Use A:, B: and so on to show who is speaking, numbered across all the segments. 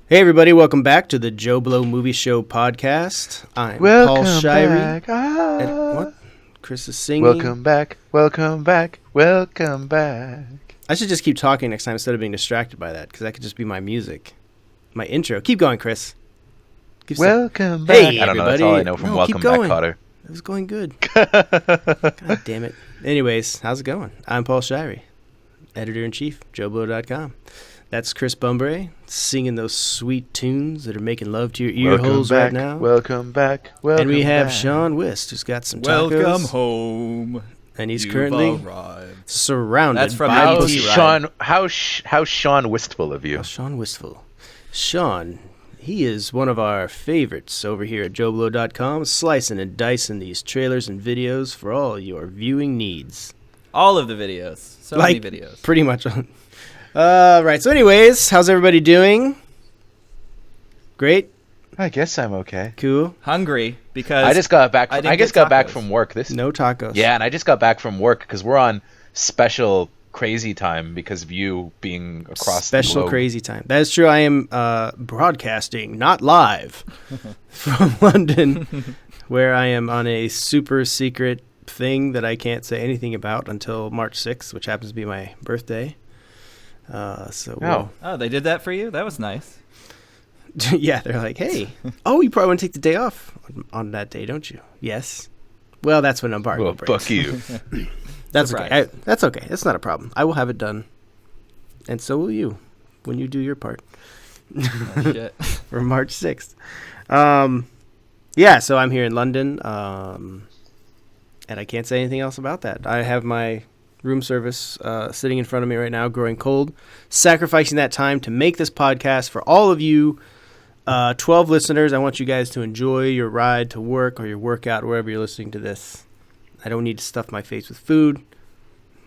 A: Hey everybody, welcome back to the JoBlo Movie Show Podcast. I'm Paul Shirey. What? Chris is singing.
B: Welcome back.
A: I should just keep talking next time instead of being distracted by that, because that could just be my music. My intro. Keep going, Chris.
B: Welcome back.
A: Hey,
B: I don't know. That's all I know from Welcome Back, Cotter.
A: It was going good. God damn it. Anyways, how's it going? I'm Paul Shirey, editor-in-chief, JoBlo.com. That's Chris Bumbray singing those sweet tunes that are making love to your ear holes right now.
B: Welcome back.
A: And we have Sean Wist, who's got some tacos.
C: Welcome home.
A: And he's currently surrounded
C: That's from
A: by
B: How Sean Wistful of you.
A: Sean Wistful. Sean, he is one of our favorites over here at JoBlo.com, slicing and dicing these trailers and videos for all your viewing needs.
C: All of the videos. So many videos.
A: Pretty much. Right. So anyways, how's everybody doing? Great?
B: I guess I'm okay.
A: Cool.
C: Hungry because
B: I just got back. I just got back
C: tacos.
B: from work.
A: No tacos.
B: Yeah, and I just got back from work because we're on special crazy time because of you being across the globe.
A: Special crazy time. That is true. I am broadcasting, not live, from London, where I am on a super secret thing that I can't say anything about until March 6th, which happens to be my birthday.
C: They did that for you? That was nice.
A: Yeah, they're like, hey, you probably want to take the day off on that day, don't you? Yes. Well, that's when embargo breaks.
B: Fuck you.
A: That's okay. That's okay. It's not a problem. I will have it done. And so will you when you do your part.
C: Oh, shit.
A: For March 6th. Yeah, so I'm here in London, and I can't say anything else about that. I have my room service sitting in front of me right now, growing cold, sacrificing that time to make this podcast for all of you 12 listeners. I want you guys to enjoy your ride to work or your workout, wherever you're listening to this. I don't need to stuff my face with food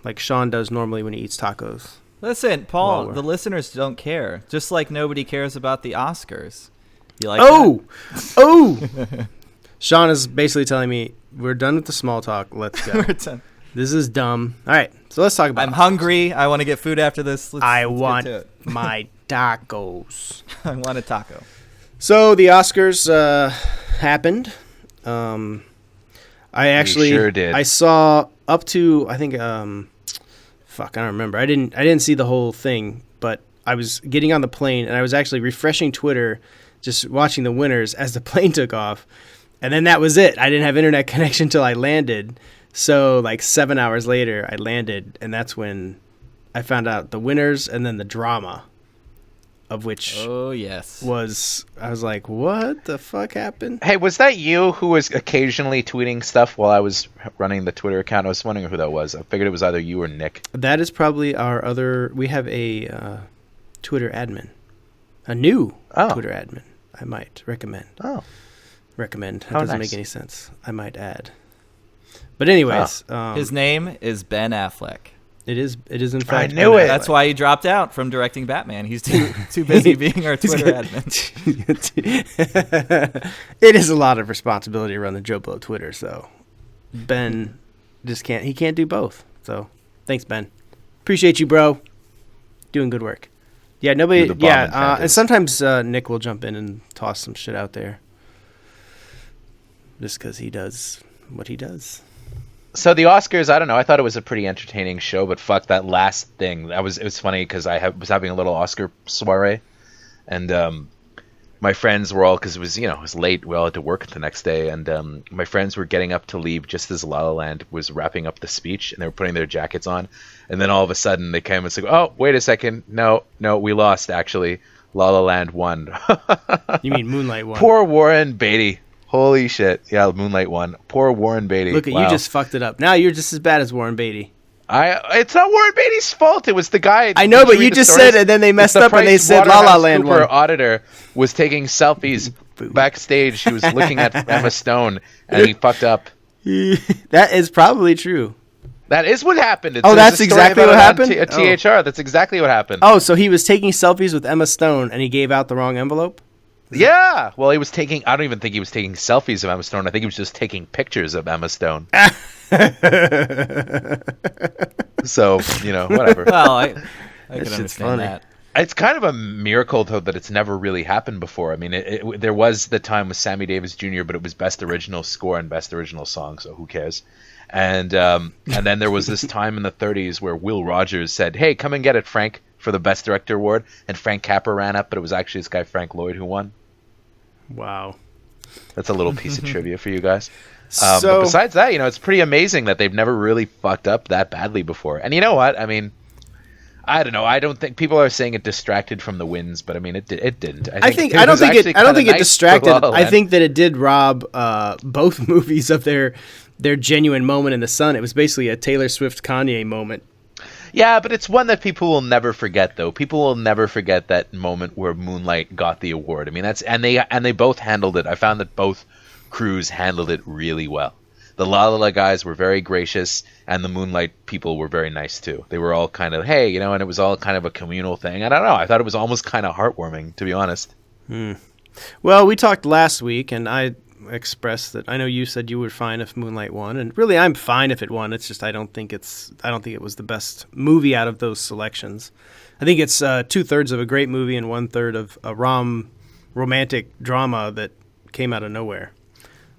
A: like Sean does normally when he eats tacos.
C: Listen, Paul, the listeners don't care. Just like nobody cares about the Oscars. You like
A: that? Sean is basically telling me, we're done with the small talk. Let's go.
C: We're done.
A: This is dumb. All right, so let's talk about
C: I'm hungry. I want to get food after this.
A: I want my tacos.
C: I want a taco.
A: So the Oscars happened. I
B: sure did.
A: I saw up to, I think, I don't remember. I didn't see the whole thing, but I was getting on the plane and I was actually refreshing Twitter, just watching the winners as the plane took off. And then that was it. I didn't have internet connection until I landed. So like 7 hours later, I landed, and that's when I found out the winners and then the drama of which I was like, what the fuck happened?
B: Hey, was that you who was occasionally tweeting stuff while I was running the Twitter account? I was wondering who that was. I figured it was either you or Nick.
A: That is probably our other... We have a Twitter admin. A new Twitter admin, I might recommend. Recommend. That doesn't make any sense. I might add. But anyways,
C: his name is Ben Affleck.
A: It is in fact.
B: I knew it.
C: That's why he dropped out from directing Batman. He's too busy being our Twitter admin.
A: It is a lot of responsibility to run the JoBlo Twitter, so Ben just can't. He can't do both. So thanks, Ben. Appreciate you, bro. Doing good work. Yeah, nobody. Yeah, and sometimes Nick will jump in and toss some shit out there, just because he does what he does.
B: So the Oscars, I don't know. I thought it was a pretty entertaining show, but fuck that last thing. It was funny because was having a little Oscar soiree, and my friends were all, because it was late. We all had to work the next day, and my friends were getting up to leave just as La La Land was wrapping up the speech, and they were putting their jackets on, and then all of a sudden they came and said, "Oh, wait a second, no, we lost actually. La La Land won."
A: You mean Moonlight won?
B: Poor Warren Beatty. Holy shit. Yeah, Moonlight won. Poor Warren Beatty.
A: Look at you, just fucked it up. Now you're just as bad as Warren Beatty.
B: It's not Warren Beatty's fault. It was the guy.
A: I know, but you just said it, and then they messed up and they said La La Land won.
B: The auditor was taking selfies backstage. He was looking at Emma Stone, and he fucked up.
A: That is probably true.
B: That is what happened.
A: That's exactly what happened?
B: THR. That's exactly what happened.
A: Oh, so he was taking selfies with Emma Stone, and he gave out the wrong envelope?
B: Yeah. Well, he was taking... I don't even think he was taking selfies of Emma Stone. I think he was just taking pictures of Emma Stone. So, whatever.
C: Well, I can understand that.
B: It's kind of a miracle, though, that it's never really happened before. I mean, there was the time with Sammy Davis Jr., but it was Best Original Score and Best Original Song, so who cares? And then there was this time in the 30s where Will Rogers said, "Hey, come and get it, Frank," for the Best Director award, and Frank Capra ran up, but it was actually this guy Frank Lloyd who won.
A: Wow.
B: That's a little piece of trivia for you guys. But besides that, it's pretty amazing that they've never really fucked up that badly before. And you know what? I mean, I don't know. I don't think people are saying it distracted from the wins, but I mean, it didn't. I don't think it
A: distracted. I think that it did rob both movies of their genuine moment in the sun. It was basically a Taylor Swift Kanye moment.
B: Yeah, but it's one that people will never forget, though. People will never forget that moment where Moonlight got the award. I mean, they both handled it. I found that both crews handled it really well. The La La La guys were very gracious, and the Moonlight people were very nice too. They were all kind of, hey, and it was all kind of a communal thing. I don't know. I thought it was almost kind of heartwarming, to be honest.
A: Well, we talked last week, and I expressed that I know you said you were fine if Moonlight won, and really I'm fine if it won. It's just I don't think it was the best movie out of those selections. I think it's 2/3 of a great movie and 1/3 of a romantic drama that came out of nowhere.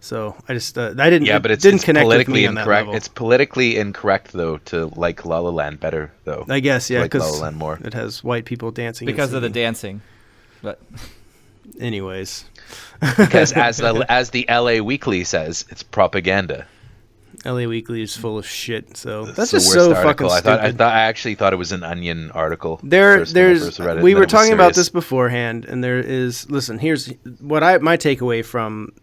A: So I just I didn't. Yeah, but it's connect politically with me on that level.
B: It's politically incorrect though to like La La Land better though.
A: I guess
B: because La La Land more.
A: It has white people dancing
C: because of the dancing. But
A: anyways,
B: because as the LA Weekly says, it's propaganda.
A: LA Weekly is full of shit. So that's just so fucking stupid.
B: I actually thought it was an Onion article.
A: We were talking about this beforehand, and there is. Listen, here's what my takeaway from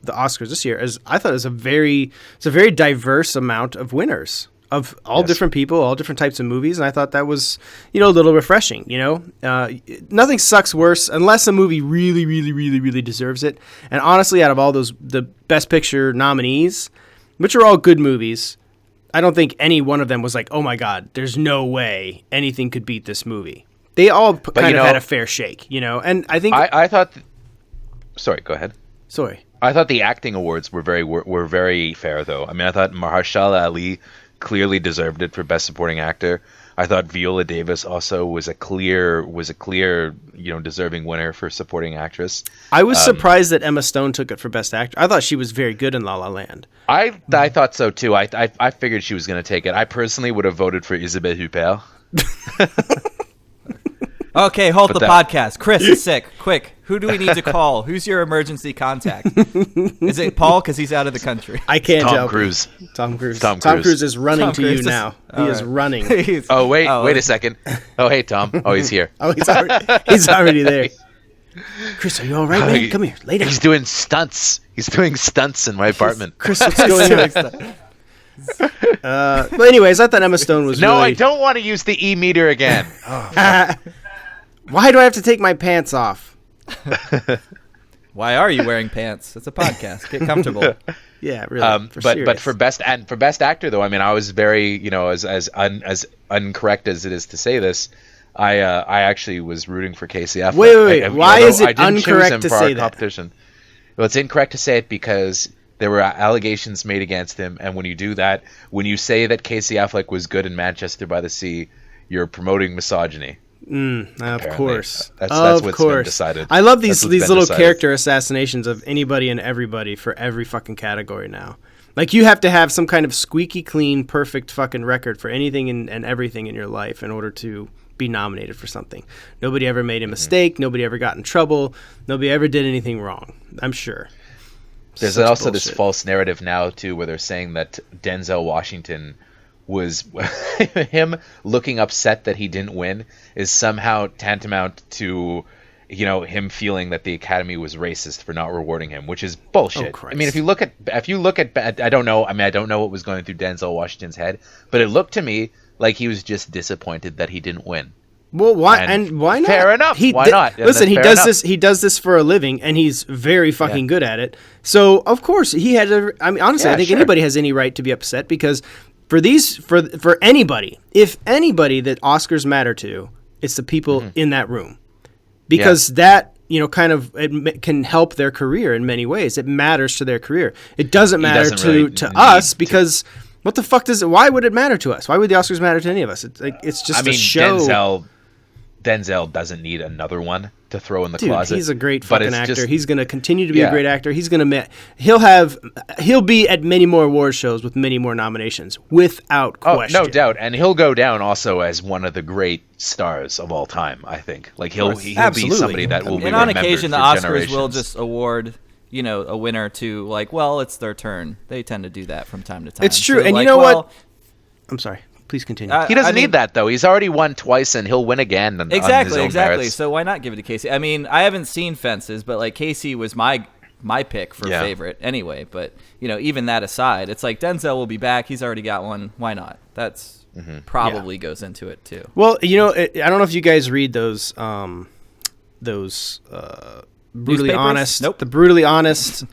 A: the Oscars this year is I thought it was a very diverse amount of winners of all different people, all different types of movies, and I thought that was a little refreshing. Nothing sucks worse unless a movie really, really, really, really deserves it. And honestly, out of all the Best Picture nominees, which are all good movies, I don't think any one of them was like, oh my God, there's no way anything could beat this movie. They all kind of had a fair shake, and I think
B: I thought. Sorry, go ahead.
A: Sorry.
B: I thought the acting awards were very fair, though. I mean, I thought Mahershala Ali clearly deserved it for Best Supporting Actor. I thought Viola Davis also was a clear deserving winner for Supporting Actress.
A: I was surprised that Emma Stone took it for Best Actor. I thought she was very good in La La Land.
B: I thought so too. I figured she was going to take it. I personally would have voted for Isabelle Huppert.
C: Okay, hold the podcast. Chris is sick. Quick, who do we need to call? Who's your emergency contact? Is it Paul? Because he's out of the country.
A: I can't
B: Tom Cruise.
A: Tom Cruise is running to you now. He is running.
B: Wait a second. Oh, hey, Tom. Oh, he's here.
A: He's already there. Chris, are you all right, man? Come here. Lay down.
B: He's doing stunts. He's doing stunts in my apartment.
A: Chris, what's going on? But anyways, I thought Emma Stone was
B: No,
A: really...
B: I don't want to use the E-meter again.
A: Why do I have to take my pants off?
C: Why are you wearing pants? It's a podcast. Get comfortable.
A: Yeah, really.
B: But for best actor though, I mean, I was very, as incorrect as it is to say this, I actually was rooting for Casey Affleck.
A: Wait. Why is it incorrect to say that?
B: Competition. Well, it's incorrect to say it because there were allegations made against him, and when you do that, when you say that Casey Affleck was good in Manchester by the Sea, you're promoting misogyny.
A: Of course.
B: That's what's been decided.
A: I love these little character assassinations of anybody and everybody for every fucking category now. Like, you have to have some kind of squeaky clean, perfect fucking record for anything and everything in your life in order to be nominated for something. Nobody ever made a mistake. Nobody ever got in trouble. Nobody ever did anything wrong, I'm sure.
B: There's also this false narrative now, too, where they're saying that Denzel Washington was him looking upset that he didn't win is somehow tantamount to him feeling that the Academy was racist for not rewarding him, which is bullshit. I mean, if you look at I don't know what was going through Denzel Washington's head, but it looked to me like he was just disappointed that he didn't win.
A: Well, why not?
B: Fair enough. Why not?
A: Listen, he does this for a living, and he's very fucking good at it. So of course he had. Honestly, I think anybody has any right to be upset because for anybody, if anybody that Oscars matter to, it's the people in that room, because that kind of it can help their career in many ways. It matters to their career. It doesn't matter to us because. What the fuck does it? Why would it matter to us? Why would the Oscars matter to any of us? It's just a show.
B: Denzel doesn't need another one to throw in the
A: Dude,
B: closet.
A: he's a great fucking actor.
B: Just,
A: he's going to continue to be a great actor. He's going to he'll be at many more award shows with many more nominations without question.
B: Oh, no doubt, and he'll go down also as one of the great stars of all time. I think he'll be somebody that will be
C: remembered. And on
B: remembered
C: occasion, the
B: for
C: Oscars
B: generations.
C: will just award a winner to it's their turn. They tend to do that from time to time.
A: It's true,
C: so,
A: and you know what? I'm sorry. Please continue.
B: He doesn't need that, though. He's already won twice, and he'll win again.
C: Exactly.
B: Merits.
C: So why not give it to Casey? I mean, I haven't seen Fences, but Casey was my pick for favorite anyway. But even that aside, it's like Denzel will be back. He's already got one. Why not? That's probably goes into it too.
A: Well, I don't know if you guys read those brutally
C: Newspapers?
A: honest,
C: Nope.
A: the brutally honest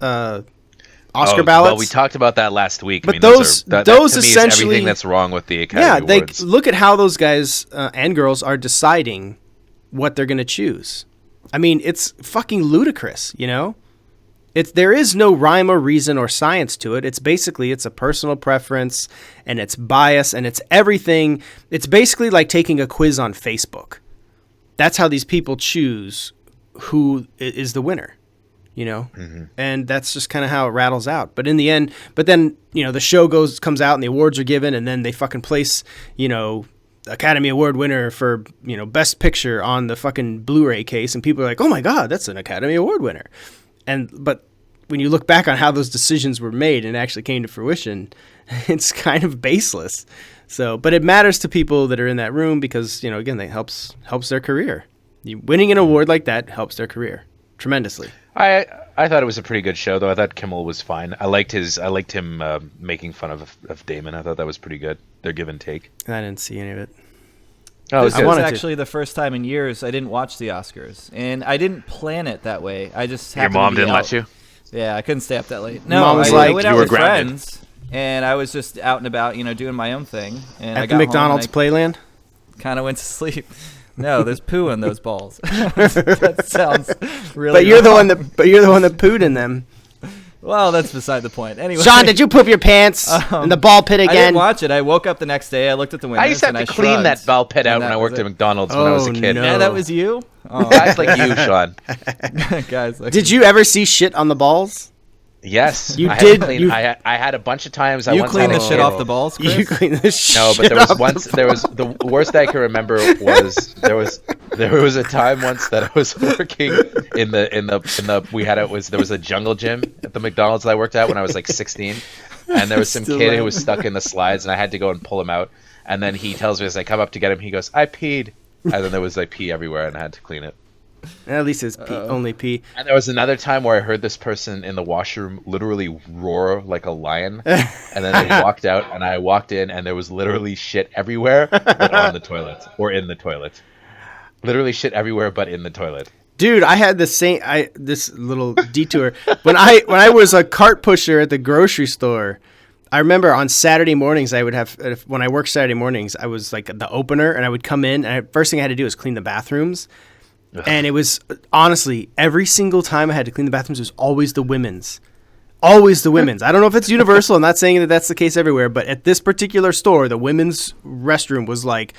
A: Oscar ballots.
B: Well, we talked about that last week.
A: But
B: those
A: those
B: to me is
A: essentially
B: everything that's wrong with the Academy Awards.
A: Look at how those guys and girls are deciding what they're going to choose. I mean, it's fucking ludicrous, There is no rhyme or reason or science to it. It's a personal preference, and it's bias, and it's everything. It's basically like taking a quiz on Facebook. That's how these people choose who is the winner. And that's just kind of how it rattles out. But in the end, then the show comes out and the awards are given, and then they fucking place, Academy Award winner for, Best Picture on the fucking Blu-ray case, and people are like, oh my God, that's an Academy Award winner. But when you look back on how those decisions were made and actually came to fruition, it's kind of baseless. But it matters to people that are in that room because, again, that helps their career. Winning an award like that helps their career tremendously.
B: I thought it was a pretty good show, though. I thought Kimmel was fine. I liked him making fun of Damon. I thought that was pretty good. Their give and take.
A: I didn't see any of it.
C: This was actually the first time in years I didn't watch the Oscars, and I didn't plan it that way. I just
B: your mom didn't let you.
C: Yeah, I couldn't stay up that late. No,
A: Mom was
C: I went out with
B: grounded.
C: friends, and I was just out and about, doing my own thing. And
A: At the McDonald's Playland.
C: Kind of went to sleep. No, there's poo in those balls. That sounds really.
A: But you're
C: wrong.
A: the one that pooed in them.
C: Well, that's beside the point. Anyway,
A: Sean, did you poop your pants in the ball pit again?
C: I didn't watch it. I woke up the next day. I looked at the windows.
B: I used to have to clean that ball pit out when I worked at McDonald's when I was a kid.
A: No.
C: Yeah, that was you. Oh.
B: Guys like you, Sean.
C: Guys,
A: did you ever see shit on the balls?
B: Yes,
A: you
B: I
A: did.
B: I had a bunch of times.
C: You cleaned the shit off the balls, Chris?
A: You cleaned the shit.
B: No, but there was once. There was the worst I can remember was there was a time once that I was working in the there was a jungle gym at the McDonald's that I worked at when I was like 16, and there was some kid who was stuck in the slides, and I had to go and pull him out, and then he tells me as I come up to get him, he goes, "I peed," and then there was like pee everywhere, and I had to clean it.
A: At least it's pee, only pee.
B: And there was another time where I heard this person in the washroom literally roar like a lion, and then they walked out, and I walked in, and there was literally shit everywhere but on the toilet or in the toilet. Literally shit everywhere but in the toilet.
A: Dude, I had this little detour when I was a cart pusher at the grocery store. I remember on Saturday mornings when I worked Saturday mornings, I was like the opener, and I would come in, and first thing I had to do was clean the bathrooms. And it was, honestly, every single time I had to clean the bathrooms, it was always the women's. Always the women's. I don't know if it's universal. I'm not saying that that's the case everywhere. But at this particular store, the women's restroom was like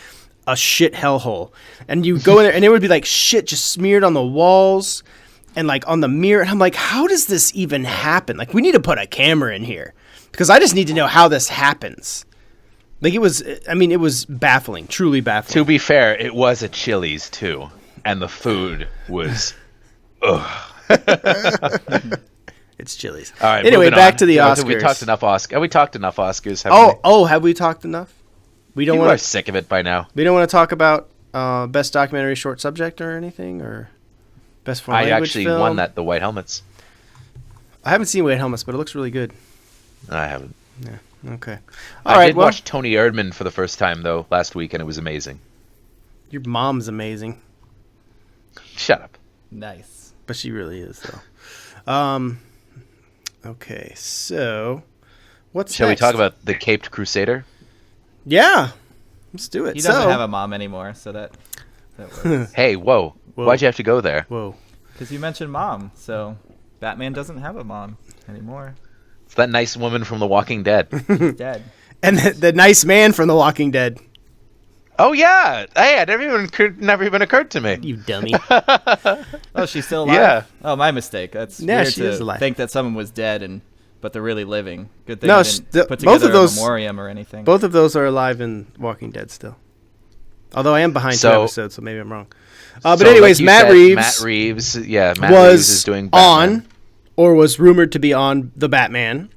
A: a shit hellhole. And you go in there, and it would be like shit just smeared on the walls and like on the mirror. And I'm like, how does this even happen? Like, we need to put a camera in here. Because I just need to know how this happens. Like, it was baffling. Truly baffling.
B: To be fair, it was a Chili's, too. And the food was, ugh.
A: It's Chili's.
B: All right.
A: Anyway, back to the Oscars.
B: Have we talked enough Oscars?
A: Have we talked enough?
B: People are sick of it by now.
A: We don't want to talk about best documentary short subject or anything, or best foreign language film.
B: I actually won that, The White Helmets.
A: I haven't seen White Helmets, but it looks really good.
B: I haven't.
A: Yeah. Okay.
B: I did watch Tony Erdmann for the first time though last week, and it was amazing.
A: Your mom's amazing.
B: Shut up.
C: Nice.
A: But she really is, though. Okay, so
B: Shall we talk about the Caped Crusader?
A: Yeah, let's do it.
C: He doesn't have a mom anymore, so that works.
B: Hey, whoa. Why'd you have to go there?
A: Whoa.
C: Because you mentioned mom, so Batman doesn't have a mom anymore.
B: It's that nice woman from The Walking Dead.
C: She's dead.
A: And the nice man from The Walking Dead.
B: Oh yeah, hey, it never even occurred to me.
A: You dummy.
C: Oh, she's still alive?
B: Yeah.
C: Oh, my mistake. That's
A: Yeah,
C: weird
A: she
C: to
A: is alive.
C: think that someone was dead but they're really living. Good thing
A: No,
C: they didn't put
A: both
C: together
A: of those-
C: a memoriam or anything.
A: Both of those are alive in Walking Dead still. Although I am behind 2 episodes, so maybe I'm wrong. But
B: So,
A: anyways,
B: like you
A: Matt
B: said,
A: Reeves
B: Matt Reeves
A: was
B: is doing Batman.
A: on, or was rumored to be on the Batman.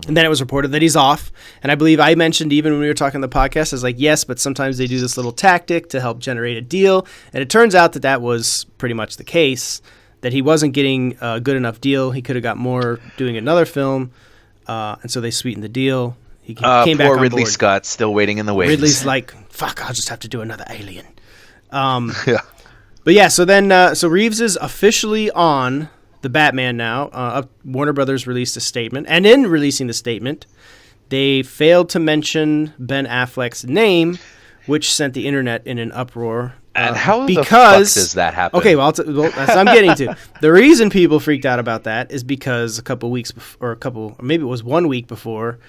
A: And then it was reported that he's off. And I believe I mentioned even when we were talking on the podcast, I was like, yes, but sometimes they do this little tactic to help generate a deal. And it turns out that was pretty much the case, that he wasn't getting a good enough deal. He could have got more doing another film. And so they sweetened the deal. He came back on
B: Ridley
A: board.
B: Scott still waiting in the wings.
A: Ridley's like, fuck, I'll just have to do another Alien.
B: Yeah.
A: But yeah, so then so Reeves is officially on the Batman now. Warner Brothers released a statement, and in releasing the statement, they failed to mention Ben Affleck's name, which sent the internet in an uproar.
B: And how the fuck does that happen?
A: Okay, well, that's what I'm getting to. The reason people freaked out about that is because maybe it was 1 week before,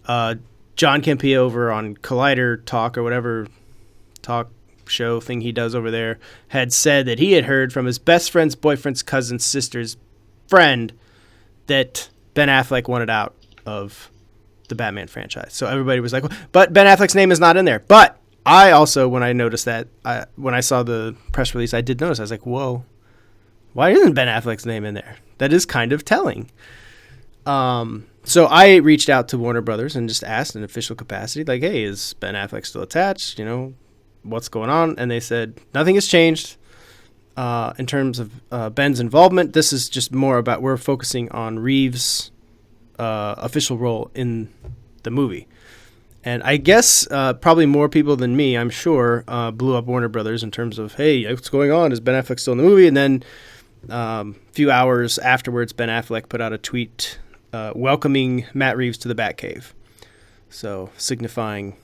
A: John Campea over on Collider Talk or whatever talk show thing he does over there had said that he had heard from his best friend's boyfriend's cousin's sister's friend that Ben Affleck wanted out of the Batman franchise. So everybody was like, but Ben Affleck's name is not in there. But I also, when I noticed that, when I saw the press release, I did notice. I was like, whoa, why isn't Ben Affleck's name in there? That is kind of telling. So I reached out to Warner Brothers and just asked in official capacity, like, hey, is Ben Affleck still attached? What's going on? And they said nothing has changed in terms of Ben's involvement. This is just more about we're focusing on Reeves' official role in the movie. And I guess probably more people than me, I'm sure, blew up Warner Brothers in terms of, hey, what's going on? Is Ben Affleck still in the movie? And then a few hours afterwards, Ben Affleck put out a tweet welcoming Matt Reeves to the Batcave. So signifying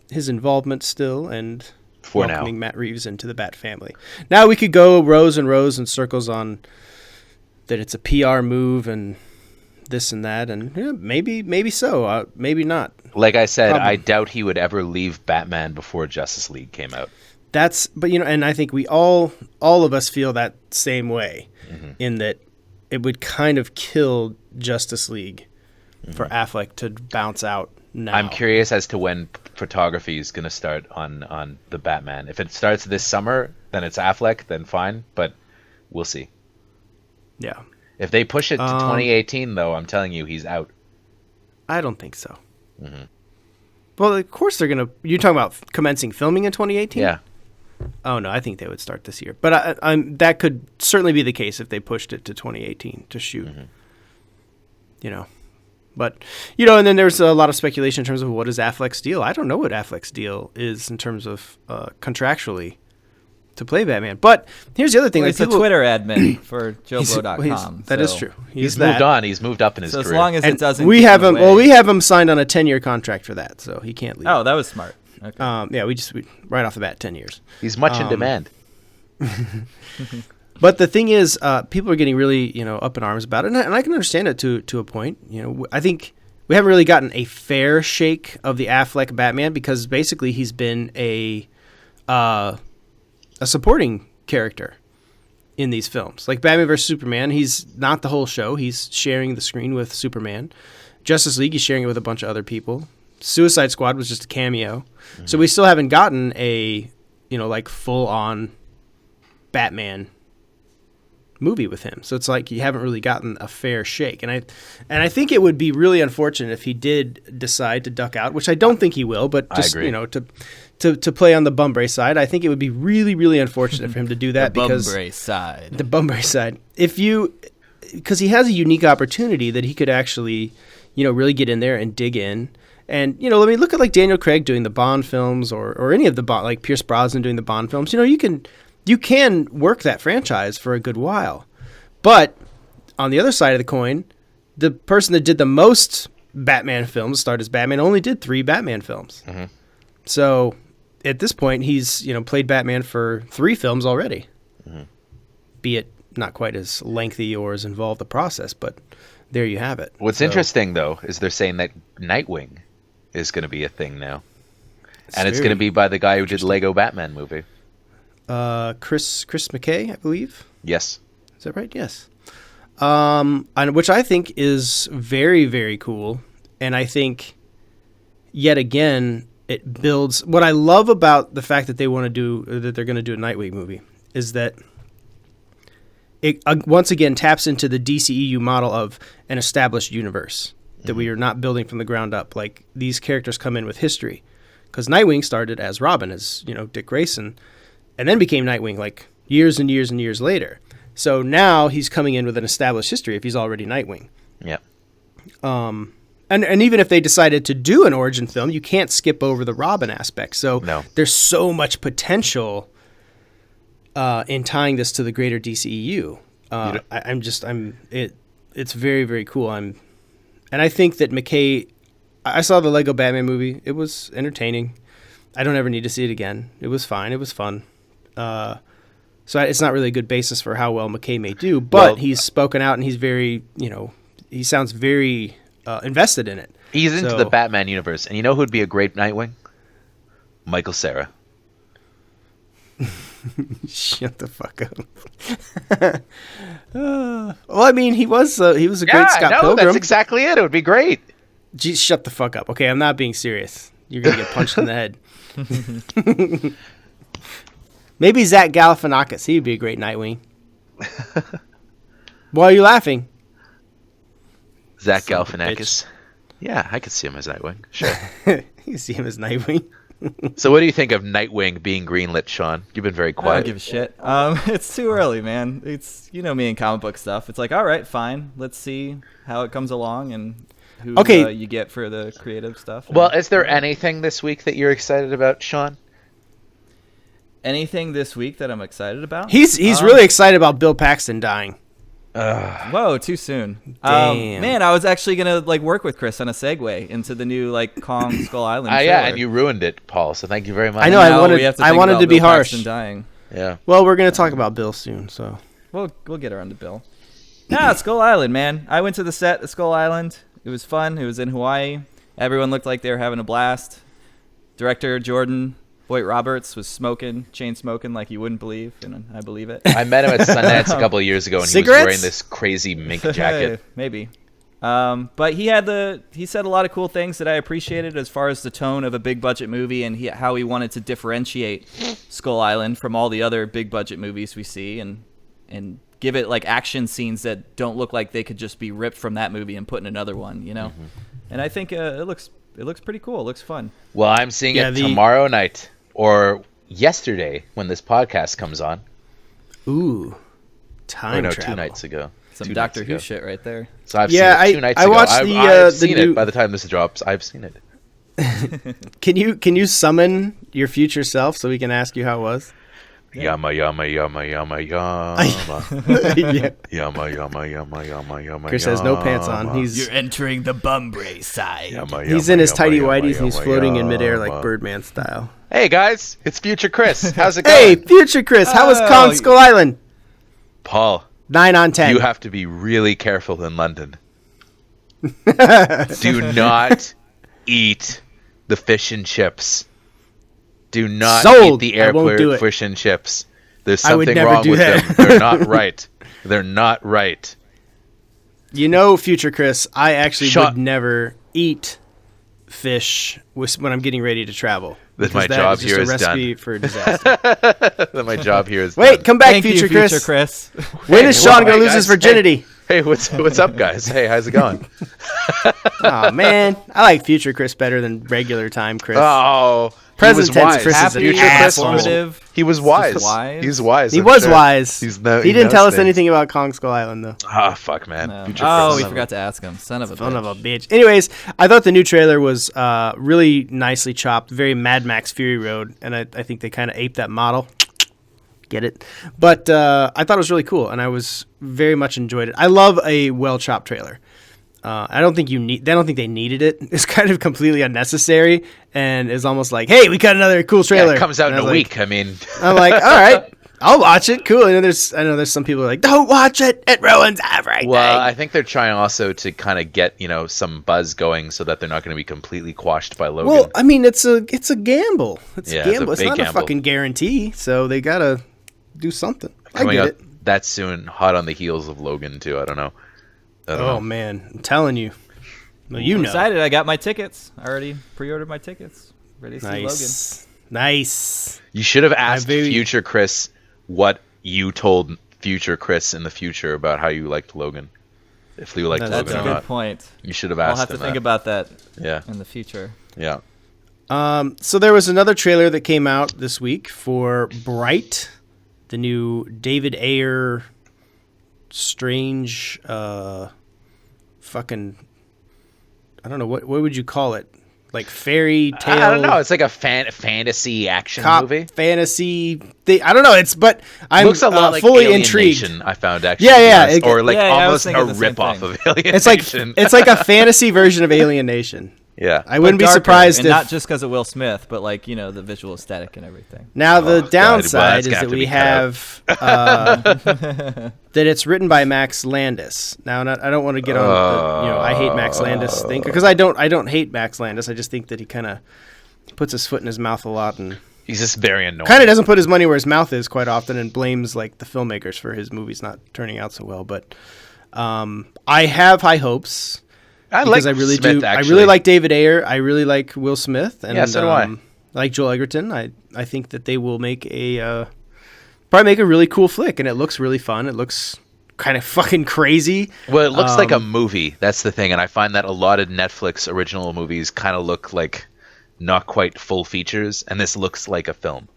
A: his involvement still and welcoming Matt Reeves into the Bat family. Now we could go rows and rows and circles on that it's a PR move and this and that, and yeah, maybe so, maybe not.
B: Like I said, I doubt he would ever leave Batman before Justice League came out.
A: But and I think we all of us feel that same way, in that it would kind of kill Justice League for Affleck to bounce out now.
B: I'm curious as to when photography is going to start on the Batman. If it starts this summer, then it's Affleck, then fine, but we'll see.
A: Yeah.
B: If they push it to 2018, though, I'm telling you, he's out. I
A: don't think so. Well, of course they're going to... You're talking about commencing filming in 2018?
B: Yeah.
A: Oh, no, I think they would start this year. But that could certainly be the case if they pushed it to 2018 to shoot. But, and then there's a lot of speculation in terms of what is Affleck's deal. I don't know what Affleck's deal is in terms of contractually to play Batman. But here's the other thing.
C: Well, he's a Twitter admin for JoBlo.com.
A: That is true.
B: He's moved on. He's moved up in his career.
C: So as long as it doesn't
A: we have him. Well, we have him signed on a 10-year contract for that, so he can't leave.
C: Oh, that was smart. Okay.
A: Yeah, we right off the bat 10 years.
B: He's much in demand.
A: But the thing is, people are getting really, up in arms about it, and I can understand it to a point. I think we haven't really gotten a fair shake of the Affleck Batman because basically he's been a supporting character in these films. Like Batman vs Superman, he's not the whole show. He's sharing the screen with Superman. Justice League, he's sharing it with a bunch of other people. Suicide Squad was just a cameo. So we still haven't gotten a, full on Batman movie with him. So it's like you haven't really gotten a fair shake. And I think it would be really unfortunate if he did decide to duck out, which I don't think he will, but just, to play on the Bumbray side, I think it would be really, really unfortunate for him to do that
C: The Bumbray side.
A: Because he has a unique opportunity that he could actually, really get in there and dig in. And, look at like Daniel Craig doing the Bond films or any of the Bond, like Pierce Brosnan doing the Bond films. You can work that franchise for a good while. But on the other side of the coin, the person that did the most Batman films, starred as Batman, only did 3 Batman films. So at this point, he's, played Batman for 3 films already. Be it not quite as lengthy or as involved a process, but there you have it.
B: What's interesting, though, is they're saying that Nightwing is going to be a thing now. And it's going to be by the guy who did Lego Batman movie.
A: Chris McKay, I believe.
B: Yes.
A: Is that right? Yes. And which I think is very, very cool. And I think, yet again, it builds. What I love about the fact that they're going to do a Nightwing movie is that it once again taps into the DCEU model of an established universe that we are not building from the ground up. Like, these characters come in with history, because Nightwing started as Robin, as Dick Grayson, and then became Nightwing like years and years and years later. So now he's coming in with an established history if he's already Nightwing.
B: Yeah.
A: And even if they decided to do an origin film, you can't skip over the Robin aspect. So there's so much potential in tying this to the greater DCEU. It's very, very cool. And I think that McKay, I saw the Lego Batman movie. It was entertaining. I don't ever need to see it again. It was fine. It was fun. So it's not really a good basis for how well McKay may do, but he's spoken out and he's very, he sounds very invested in it.
B: He's into the Batman universe. And you know who'd be a great Nightwing? Michael Cera.
A: Shut the fuck up. Well, I mean, he was a great Scott Pilgrim.
B: That's exactly it. It would be great.
A: Jeez, shut the fuck up. Okay, I'm not being serious. You're going to get punched in the head. Maybe Zach Galifianakis. He'd be a great Nightwing. Why are you laughing?
B: Zach Galifianakis. Yeah, I could see him as Nightwing. Sure.
A: You can see him as Nightwing.
B: So what do you think of Nightwing being greenlit, Sean? You've been very quiet.
C: I don't give a shit. It's too early, man. It's me and comic book stuff. It's like, all right, fine. Let's see how it comes along and who you get for the creative stuff.
B: Well, is there anything this week that you're excited about, Sean?
C: Anything this week that I'm excited about?
A: He's really excited about Bill Paxton dying.
C: Whoa, too soon.
A: Damn.
C: Man, I was actually gonna work with Chris on a segue into the new Kong Skull Island trailer.
B: Yeah, and you ruined it, Paul. So thank you very much.
A: I know. I wanted to be
C: Bill
A: harsh.
C: Paxton dying.
B: Yeah.
A: Well, we're gonna talk about Bill soon, so
C: we'll get around to Bill. Skull Island, man. I went to the set of Skull Island. It was fun. It was in Hawaii. Everyone looked like they were having a blast. Director Jordan Voight Roberts was chain smoking like you wouldn't believe, and I believe it.
B: I met him at Sundance a couple of years ago, and
A: Cigarettes?
B: He was wearing this crazy mink jacket.
C: Maybe. But he said a lot of cool things that I appreciated as far as the tone of a big budget movie and how he wanted to differentiate Skull Island from all the other big budget movies we see and give it action scenes that don't look like they could just be ripped from that movie and put in another one, Mm-hmm. And I think it looks pretty cool. It looks fun.
B: Well, I'm seeing it tomorrow night. Or yesterday when this podcast comes on.
A: Ooh, time travel.
B: 2 nights ago.
C: Some Doctor Who shit right there.
B: So I've seen it 2 nights ago. I've seen it by the time this drops. I've seen it.
A: Can you summon your future self so we can ask you how it was?
B: Yama yama yama yama yama. Yama yama yama yama yama.
A: Chris has no pants on.
C: You're entering the Bumbray side.
A: He's in his tighty whities and he's floating in midair like Birdman style.
B: Hey guys, it's Future Chris. How's it going?
A: Hey, Future Chris. How was Kong Skull Island?
B: Paul,
A: 9 on 10.
B: You have to be really careful in London. Do not eat the fish and chips. Do not eat the airport fish and chips. There's something wrong with them. They're not right. They're not right.
A: Future Chris, I actually would never eat fish when I'm getting ready to travel.
B: That my job here is done.
A: Just a recipe for disaster.
B: That my job here is done.
A: Wait, come back, Future Chris. When is Sean going to lose his virginity?
B: Hey, what's up, guys? Hey, how's it going?
A: Oh, man. I like Future Chris better than regular time Chris.
B: Oh,
A: present tense Chris is an asshole.
B: He was wise. He's wise.
A: He was wise. He didn't tell us anything about Kong Skull Island, though.
B: Ah, fuck, man.
C: No. We forgot to ask him. Son of a bitch.
A: Anyways, I thought the new trailer was really nicely chopped, very Mad Max Fury Road, and I think they kind of aped that model. Get it? But I thought it was really cool, and I was very much enjoyed it. I love a well-chopped trailer. I don't think they needed it. It's kind of completely unnecessary, and it's almost like, hey, we got another cool trailer.
B: It comes out in a week. I mean,
A: I'm like, all right, I'll watch it. Cool. I know there's some people who are like, don't watch it. It ruins everything.
B: Well, I think they're trying also to kind of get some buzz going so that they're not going to be completely quashed by Logan.
A: Well, I mean, it's a gamble. It's a gamble. It's not
B: gamble.
A: a fucking guarantee. So they gotta do something.
B: Coming
A: I get
B: out
A: it.
B: that soon, hot on the heels of Logan too. I don't know.
A: Man, I'm telling you. Well,
C: I'm excited. I got my tickets. I already pre-ordered my tickets. Ready to see Logan.
A: Nice.
B: You should have asked future Chris what you told future Chris in the future about how you liked Logan. If you liked Logan or not.
C: That's a good point.
B: You should have asked him.
C: I'll have to think about that in the future.
B: Yeah.
A: So there was another trailer that came out this week for Bright, the new David Ayer strange fucking, I don't know, what would you call it? Like fairy tale.
B: I don't know. It's like a fantasy action movie.
A: Fantasy thing. I don't know. But I'm
B: looks a lot like
A: fully
B: Alien
A: intrigued.
B: Nation, I found actually.
A: Yeah.
B: Or like almost a rip-off of Alien Nation.
A: It's like a fantasy version of Alien Nation.
B: Yeah.
A: I wouldn't be surprised
C: and
A: if
C: not just because of Will Smith, but like, the visual aesthetic and everything.
A: Now the downside is that we have that it's written by Max Landis. Now I don't want to get on the, I hate Max Landis thing, because I don't hate Max Landis. I just think that he kind of puts his foot in his mouth a lot, and
B: he's just very annoying.
A: Kind of doesn't put his money where his mouth is quite often, and blames like the filmmakers for his movies not turning out so well. But I have high hopes. I really do. I really like David Ayer. I really like Will Smith, and
B: so do I.
A: I like Joel Egerton. I think that they will make probably make a really cool flick, and it looks really fun. It looks kind of fucking crazy.
B: Well, it looks like a movie. That's the thing, and I find that a lot of Netflix original movies kind of look like not quite full features, and this looks like a film.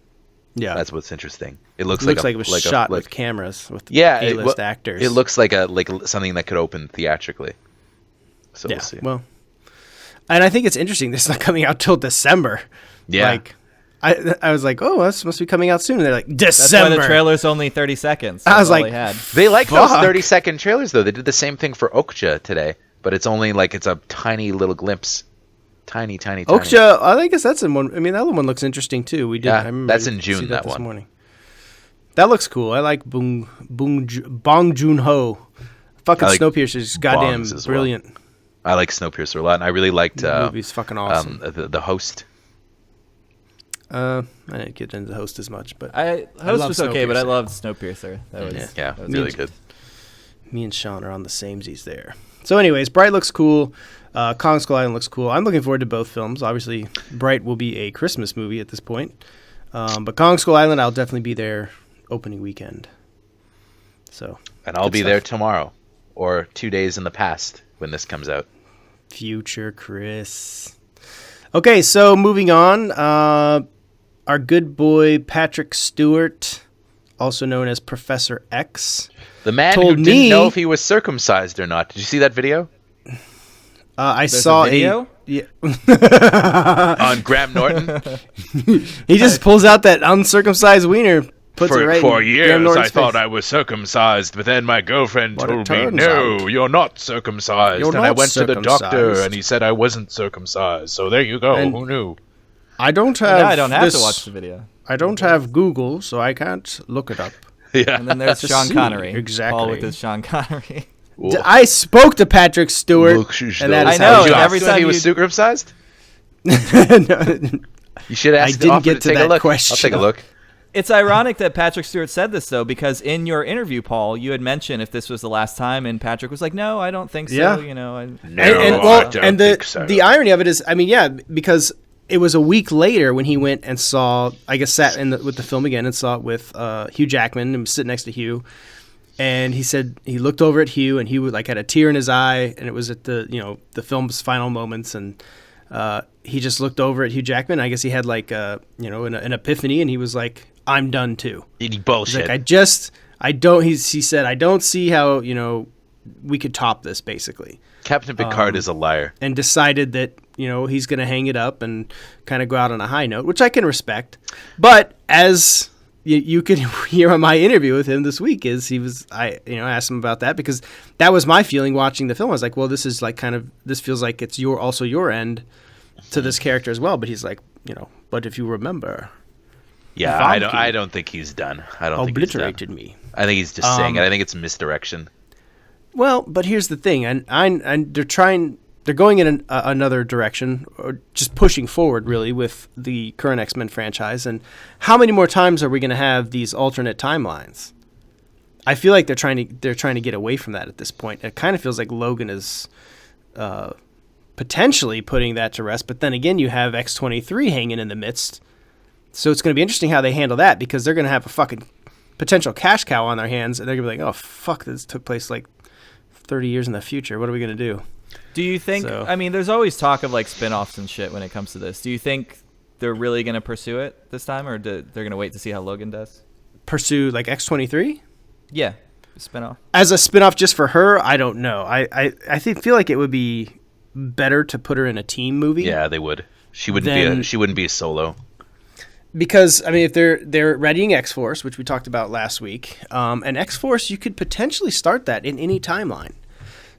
B: Yeah, that's what's interesting. It looks like
A: it was shot with cameras with A-list actors.
B: It looks like something that could open theatrically. So we'll see.
A: Well, and I think it's interesting. This is not coming out till December.
B: Yeah.
A: Like, I was like, oh, this must be coming out soon. And they're like, December.
C: That's why the trailer's only 30 seconds.
A: I was like,
B: they like those 30-second trailers, though. They did the same thing for Okja today, but it's only it's a tiny little glimpse. Tiny.
A: Okja, I guess that's in one. I mean, that one looks interesting, too. We did.
B: Yeah, that's in June, that
A: this
B: one.
A: Morning. That looks cool. I like Bong Joon-ho. Fucking Snowpiercer is goddamn brilliant.
B: Well. I like Snowpiercer a lot, and I really liked
A: the movie's fucking awesome.
B: The Host.
A: I didn't get into the Host as much, but
C: Host was okay, but I loved Snowpiercer. That was
B: really good.
A: Me and Sean are on the samesies there. So, anyways, Bright looks cool. Kong Skull Island looks cool. I'm looking forward to both films. Obviously, Bright will be a Christmas movie at this point, but Kong Skull Island, I'll definitely be there opening weekend. So,
B: and I'll be there tomorrow, or 2 days in the past when this comes out.
A: Future Chris. Okay, so moving on. Our good boy Patrick Stewart, also known as Professor X,
B: the man who didn't know if he was circumcised or not. Did you see that video?
A: I saw
C: a video.
B: On Graham Norton.
A: He just pulls out that uncircumcised wiener.
B: For years, I thought I was circumcised, but then my girlfriend told me, "No, you're not circumcised." And I went to the doctor, and he said I wasn't circumcised. So there you go. Who knew?
A: I don't have.
C: I don't have to watch the video.
A: I don't have Google, so I can't look it up.
B: Yeah.
C: And then there's Sean Connery.
A: Exactly.
C: Paul with his Sean Connery.
A: I spoke to Patrick Stewart,
B: and
A: that is
B: I know. Every time he was circumcised. You should ask.
A: I didn't get to that question.
B: I'll take a look.
C: It's ironic that Patrick Stewart said this, though, because in your interview, Paul, you had mentioned if this was the last time, and Patrick was like, "No, I don't think so."
A: Yeah.
C: I
A: don't think so. The irony of it is, I mean, because it was a week later when he went and saw, I guess, sat with the film again and saw it with Hugh Jackman and was sitting next to Hugh, and he said he looked over at Hugh and he had a tear in his eye, and it was at the film's final moments, and he just looked over at Hugh Jackman. I guess he had an epiphany, and he was like, "I'm done too."
B: Eating bullshit.
A: He's like, he said, "I don't see how, we could top this," basically.
B: Captain Picard is a liar.
A: And decided that, he's going to hang it up and kind of go out on a high note, which I can respect. But as you could hear on my interview with him this week, I asked him about that, because that was my feeling watching the film. I was like, well, this is like this feels like it's also your end to this character as well. But he's like, but if you remember,
B: Yeah, I don't think he's done. I don't think he's done.
A: Obliterated me.
B: I think he's just saying it. I think it's misdirection.
A: Well, but here's the thing, and they're going in another direction, or just pushing forward really with the current X-Men franchise. And how many more times are we going to have these alternate timelines? I feel like they're trying to get away from that at this point. It kind of feels like Logan is potentially putting that to rest, but then again, you have X-23 hanging in the midst. So it's going to be interesting how they handle that, because they're going to have a fucking potential cash cow on their hands, and they're going to be like, oh, fuck, this took place like 30 years in the future. What are we going to do?
C: Do you think, I mean, there's always talk of like spin-offs and shit when it comes to this. Do you think they're really going to pursue it this time, or they're going to wait to see how Logan does?
A: Pursue like X-23?
C: Yeah, spin-off.
A: As a spin-off just for her, I don't know. I feel like it would be better to put her in a team movie.
B: Yeah, they would. She wouldn't be a solo.
A: Because, I mean, if they're readying X-Force, which we talked about last week, and X-Force, you could potentially start that in any timeline.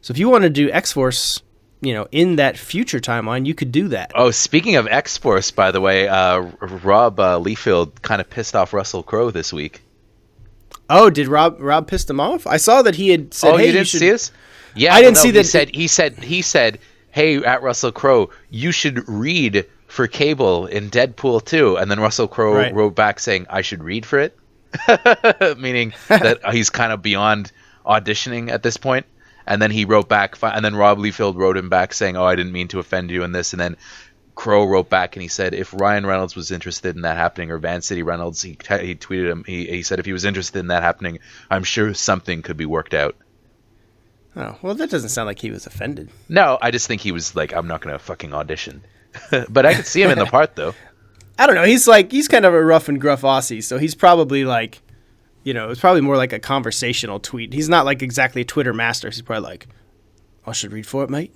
A: So if you want to do X-Force, in that future timeline, you could do that.
B: Oh, speaking of X-Force, by the way, Rob Liefeld kind of pissed off Russell Crowe this week.
A: Oh, did Rob piss him off? I saw that he had said,
B: "Oh,
A: hey,
B: you didn't see this?" Yeah,
A: I didn't see that.
B: He said, "Hey, at Russell Crowe, you should read for Cable in Deadpool 2." And then Russell Crowe wrote back saying, "I should read for it," meaning that he's kind of beyond auditioning at this point. And then he wrote back, and then Rob Liefeld wrote him back saying, "Oh, I didn't mean to offend you in this." And then Crowe wrote back and he said, if Ryan Reynolds was interested in that happening, or Van City Reynolds, he tweeted him, he said, if he was interested in that happening, I'm sure something could be worked out.
A: Oh, well, that doesn't sound like he was offended.
B: No, I just think he was like, I'm not going to fucking audition. But I could see him in the part, though.
A: I don't know. He's kind of a rough and gruff Aussie, so he's probably like, it's probably more like a conversational tweet. He's not like exactly a Twitter master. He's probably like, I should read for it, mate.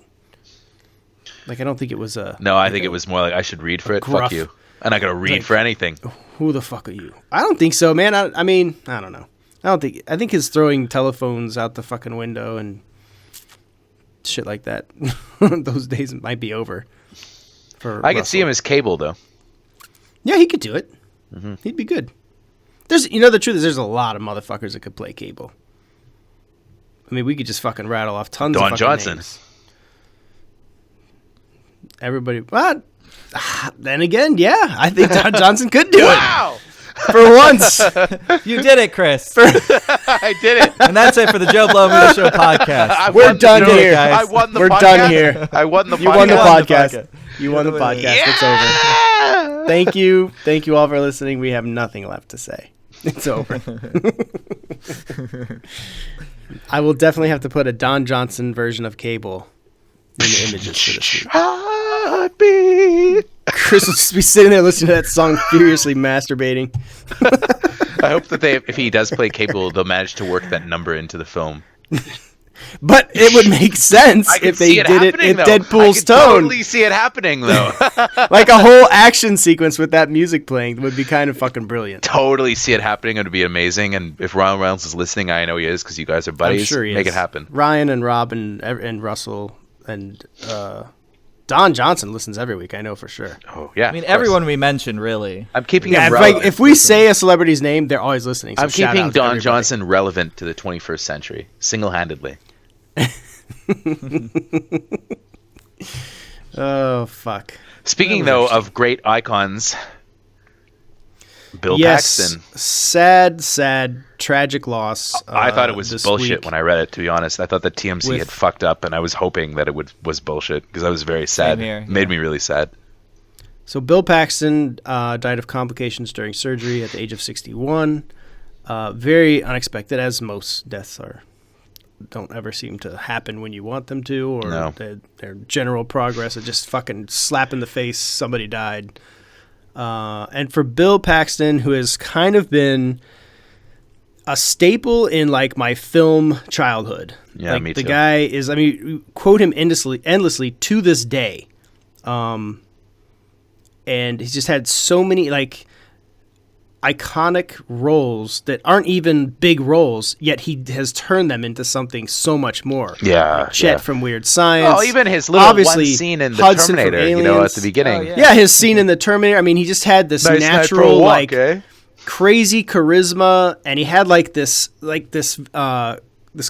A: Like, I don't think it was a...
B: No, I think it was more like, I should read for it. Gruff, fuck you. I'm not going to read for anything.
A: Who the fuck are you? I don't think so, man. I mean, I don't know. I think his throwing telephones out the fucking window and shit like that, those days might be over.
B: I could see him as Cable, though.
A: Yeah, he could do it. Mm-hmm. He'd be good. The truth is there's a lot of motherfuckers that could play Cable. I mean, we could just fucking rattle off tons of fucking
B: Johnson.
A: Names. Everybody, but then again, yeah, I think Don Johnson could do it.
B: Wow!
A: For once.
C: You did it, Chris.
B: I did it.
C: And that's it for the JoBlo Movie Show podcast.
A: We're done here, guys.
B: I won the
A: We're
B: podcast.
A: done here.
B: I won the podcast.
A: You won the podcast. You won the podcast.
B: Yeah!
A: It's over. Thank you. Thank you all for listening. We have nothing left to say. It's over. I will definitely have to put a Don Johnson version of Cable in the images for this week. Chris will just be sitting there listening to that song, furiously masturbating.
B: I hope that if he does play Cable, they'll manage to work that number into the film.
A: But it would make sense if they did it in Deadpool's tone. I could
B: totally see it happening, though.
A: Like a whole action sequence with that music playing would be kind of fucking brilliant.
B: Totally see it happening. It would be amazing. And if Ryan Reynolds is listening, I know he is because you guys are buddies.
A: I'm sure he
B: Make
A: is.
B: It happen.
A: Ryan and Rob and Russell and Don Johnson listens every week. I know for sure.
B: Oh yeah.
C: I mean, everyone we mentioned, really.
B: I'm keeping him relevant.
A: If we say a celebrity's name, they're always listening. So
B: I'm keeping Don Johnson relevant to the 21st century, single-handedly.
A: Oh fuck.
B: Speaking though of great icons, Bill Paxton.
A: Sad, tragic loss.
B: I thought it was bullshit when I read it, to be honest. I thought that TMZ had fucked up, and I was hoping that it was bullshit because I was very sad.
C: Here,
B: Made me really sad.
A: So Bill Paxton died of complications during surgery at the age of 61. Very unexpected, as most deaths are. Don't ever seem to happen when you want them to, or their general progress. It just fucking slap in the face, somebody died. And for Bill Paxton, who has kind of been a staple in like my film childhood.
B: Yeah,
A: like,
B: me too.
A: The guy is, I mean, quote him endlessly to this day. And he's just had so many, like, iconic roles that aren't even big roles, yet he has turned them into something so much more.
B: Yeah,
A: like Chet from Weird Science.
B: Oh, even his little one scene in the
A: Hudson
B: Terminator, you know, at the beginning.
A: Oh, yeah, his scene in the Terminator. I mean, he just had this
B: nice
A: natural,
B: walk,
A: like,
B: crazy
A: charisma, and he had this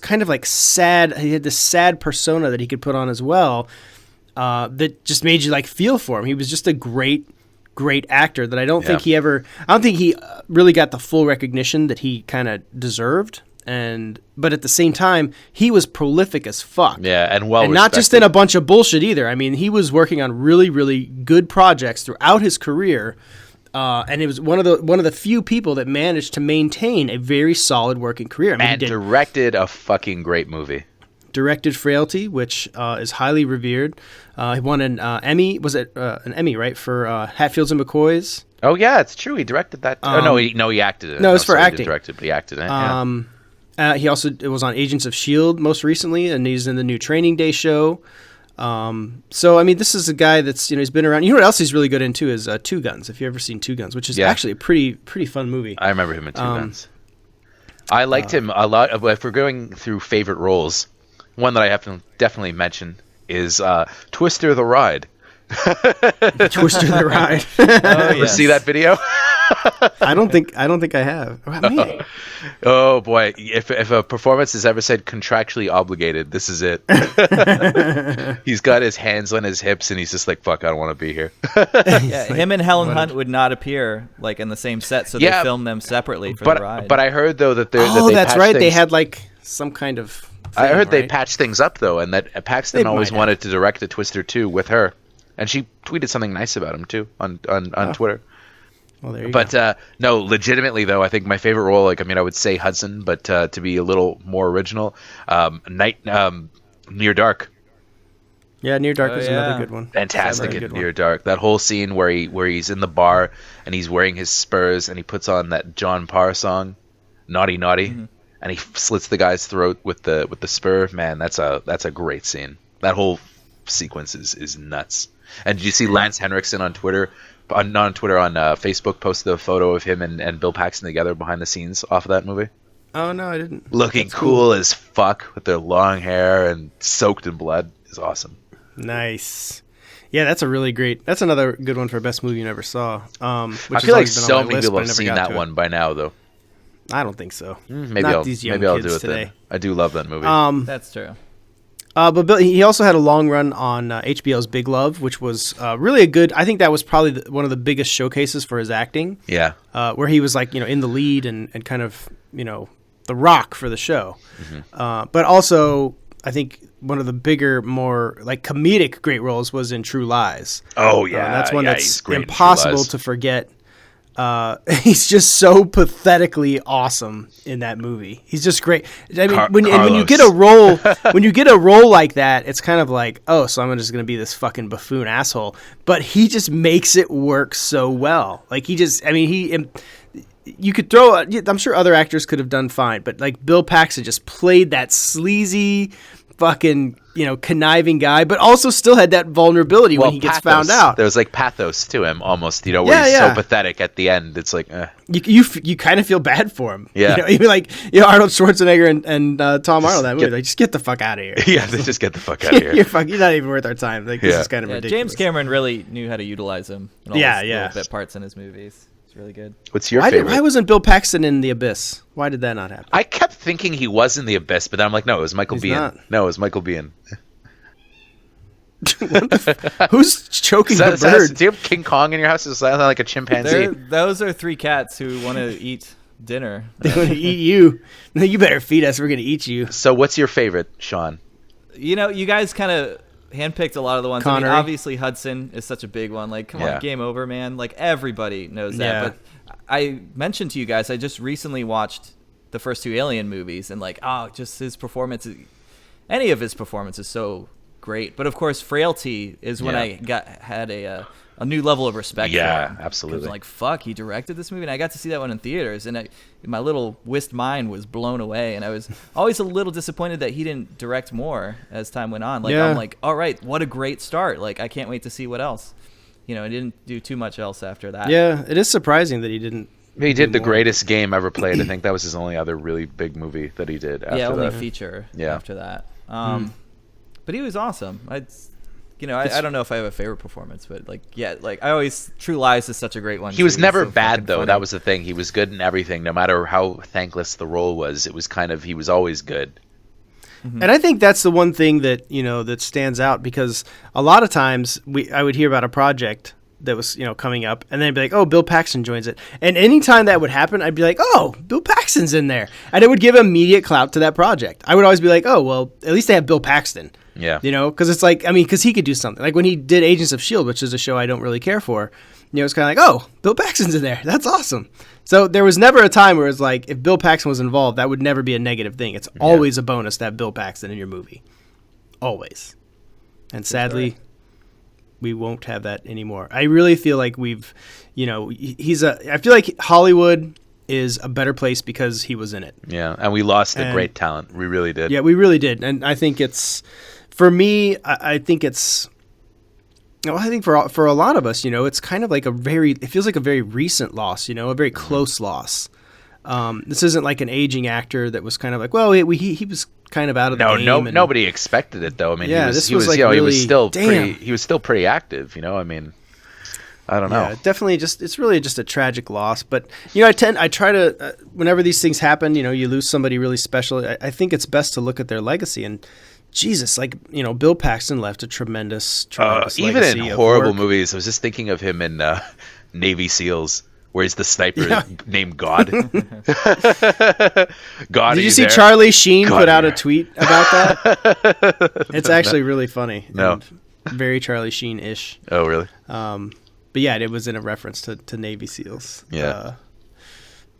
A: kind of like sad. He had this sad persona that he could put on as well, that just made you like feel for him. He was just a great actor that I don't think he really got the full recognition that he kind of deserved. But at the same time, he was prolific as fuck.
B: Yeah, and
A: not just in a bunch of bullshit either. I mean, he was working on really, really good projects throughout his career, and it was one of the few people that managed to maintain a very solid working career. I mean,
B: and directed a fucking great movie.
A: Directed Frailty, which is highly revered. He won an Emmy. Was it an Emmy, right, for Hatfields and McCoys?
B: Oh yeah, it's true. He directed that. He acted it.
A: No, it was for acting.
B: He directed, but he acted it.
A: He also was on Agents of S.H.I.E.L.D. most recently, and he's in the new Training Day show. So I mean, this is a guy that's he's been around. You know what else he's really good into is Two Guns. If you ever seen Two Guns, which is actually a pretty fun movie.
B: I remember him in Two Guns. I liked him a lot. If we're going through favorite roles, one that I have to definitely mention is Twister the Ride.
A: Twister the Ride.
B: Oh, yes. See that video?
A: I don't think I have.
B: Oh boy, if a performance has ever said contractually obligated, this is it. He's got his hands on his hips and he's just like, fuck, I don't want to be here.
C: Him and Helen Hunt would not appear like in the same set, so they filmed them separately for the ride.
B: But I heard though that they
A: that's right. They had like some kind of thing,
B: I heard they patched things up though, and that Paxton always wanted to direct a Twister 2 with her. And she tweeted something nice about him too on Twitter.
A: Well, there you go.
B: But no, legitimately though, I think my favorite role, I would say Hudson, but to be a little more original, Near Dark.
A: Yeah, Near Dark is another good one.
B: Fantastic in Near Dark. That whole scene where he's in the bar and he's wearing his Spurs and he puts on that John Parr song, Naughty Naughty, and he slits the guy's throat with the spur. Man, that's a great scene. That whole sequence is nuts. And did you see Lance Henriksen on Twitter? On Facebook, posted a photo of him and Bill Paxton together behind the scenes off of that movie.
A: Oh no, I didn't.
B: Looking cool as fuck with their long hair and soaked in blood. Is awesome.
A: Nice. Yeah, that's another good one for best movie you never saw.
B: I feel like so many people have seen that one by now, though.
A: I don't think so.
B: Maybe I'll do it today. Then. I do love that movie.
C: That's true.
A: But Bill, he also had a long run on HBO's Big Love, which was really a good. I think that was probably one of the biggest showcases for his acting.
B: Yeah.
A: Where he was like in the lead and kind of the rock for the show. But also, I think one of the bigger, more like comedic great roles was in True Lies.
B: Oh yeah,
A: that's one that's impossible to forget. He's just so pathetically awesome in that movie. He's just great. I mean, when you get a role like that, it's kind of like, oh, so I'm just going to be this fucking buffoon asshole. But he just makes it work so well. Like you could throw. I'm sure other actors could have done fine, but like Bill Paxton just played that sleazy, fucking conniving guy, but also still had that vulnerability when he gets found out.
B: There was like pathos to him almost, where he's so pathetic at the end. It's like
A: you kind of feel bad for him.
B: Yeah,
A: even like Arnold Schwarzenegger and Tom Arnold that movie. Like, just get the fuck out of here.
B: Yeah, just get the fuck out of here.
A: You're not even worth our time. Like this is kind of ridiculous.
C: James Cameron really knew how to utilize him. In all his little bit parts in his movies. It's really good.
B: What's your favorite?
A: Why wasn't Bill Paxton in The Abyss? Why did that not happen?
B: I kept thinking he was in The Abyss, but then I'm like, no, it was Michael Biehn. No, it was Michael Biehn.
A: Who's choking the bird?
B: Do you have King Kong in your house? Is that like a chimpanzee?
C: Those are three cats who want to eat dinner.
A: They want to eat you. No, you better feed us. We're going to eat you.
B: So what's your favorite, Sean?
C: You guys kind of handpicked a lot of the ones.
A: Connery.
C: I mean, obviously Hudson is such a big one. Like, come on, game over, man. Like, everybody knows that.
A: Yeah.
C: But I mentioned to you guys, I just recently watched the first two Alien movies, and just his performance, any of his performance is so great. But of course, Frailty is when I had a new level of respect for him.
B: Yeah, absolutely.
C: I was like, fuck, he directed this movie, and I got to see that one in theaters, and my little Wist mind was blown away, and I was always a little disappointed that he didn't direct more as time went on. I'm like, all right, what a great start. Like, I can't wait to see what else. I didn't do too much else after that.
A: Yeah, it is surprising that he didn't
B: He did The Greatest Game Ever Played. I think that was his only other really big movie that he did after
C: only
B: that.
C: feature
B: Yeah.
C: after that. But he was awesome. I don't know if I have a favorite performance, but True Lies is such a great one.
B: He was never
C: so
B: bad though.
C: funny.
B: That was the thing. He was good in everything, no matter how thankless the role was. It was he was always good.
A: And I think that's the one thing that that stands out, because a lot of times I would hear about a project that was coming up, and then I'd be like, oh, Bill Paxton joins it, and anytime that would happen, I'd be like, oh, Bill Paxton's in there, and it would give immediate clout to that project. I would always be like, oh, well, at least they have Bill Paxton.
B: Yeah.
A: Because it's like, because he could do something. Like when he did Agents of S.H.I.E.L.D., which is a show I don't really care for, it's kind of like, oh, Bill Paxton's in there. That's awesome. So there was never a time where it's like, if Bill Paxton was involved, that would never be a negative thing. It's always a bonus to have Bill Paxton in your movie. Always. And sadly, we won't have that anymore. I really feel like we've, I feel like Hollywood is a better place because he was in it.
B: Yeah, and we lost a great talent. We really did.
A: Yeah, we really did. And I think for me, I think for a lot of us, it's kind of like it feels like a very recent loss, a very close loss. This isn't like an aging actor that was kind of like, well, he was kind of out of the game.
B: Nobody expected it though. I mean,
A: he
B: was still pretty active, I mean, I don't know.
A: Yeah, definitely it's really just a tragic loss. But, I try to, whenever these things happen, you lose somebody really special. I think it's best to look at their legacy, and Jesus, Bill Paxton left a tremendous
B: even
A: legacy
B: in
A: of
B: horrible
A: work.
B: movies. I was just thinking of him in Navy SEALs, where he's the sniper named God. God,
A: did you see Charlie Sheen put out a tweet about that? It's actually really funny.
B: No.
A: And very Charlie Sheen-ish.
B: Oh, really?
A: But yeah, it was in a reference to Navy SEALs.
B: Yeah.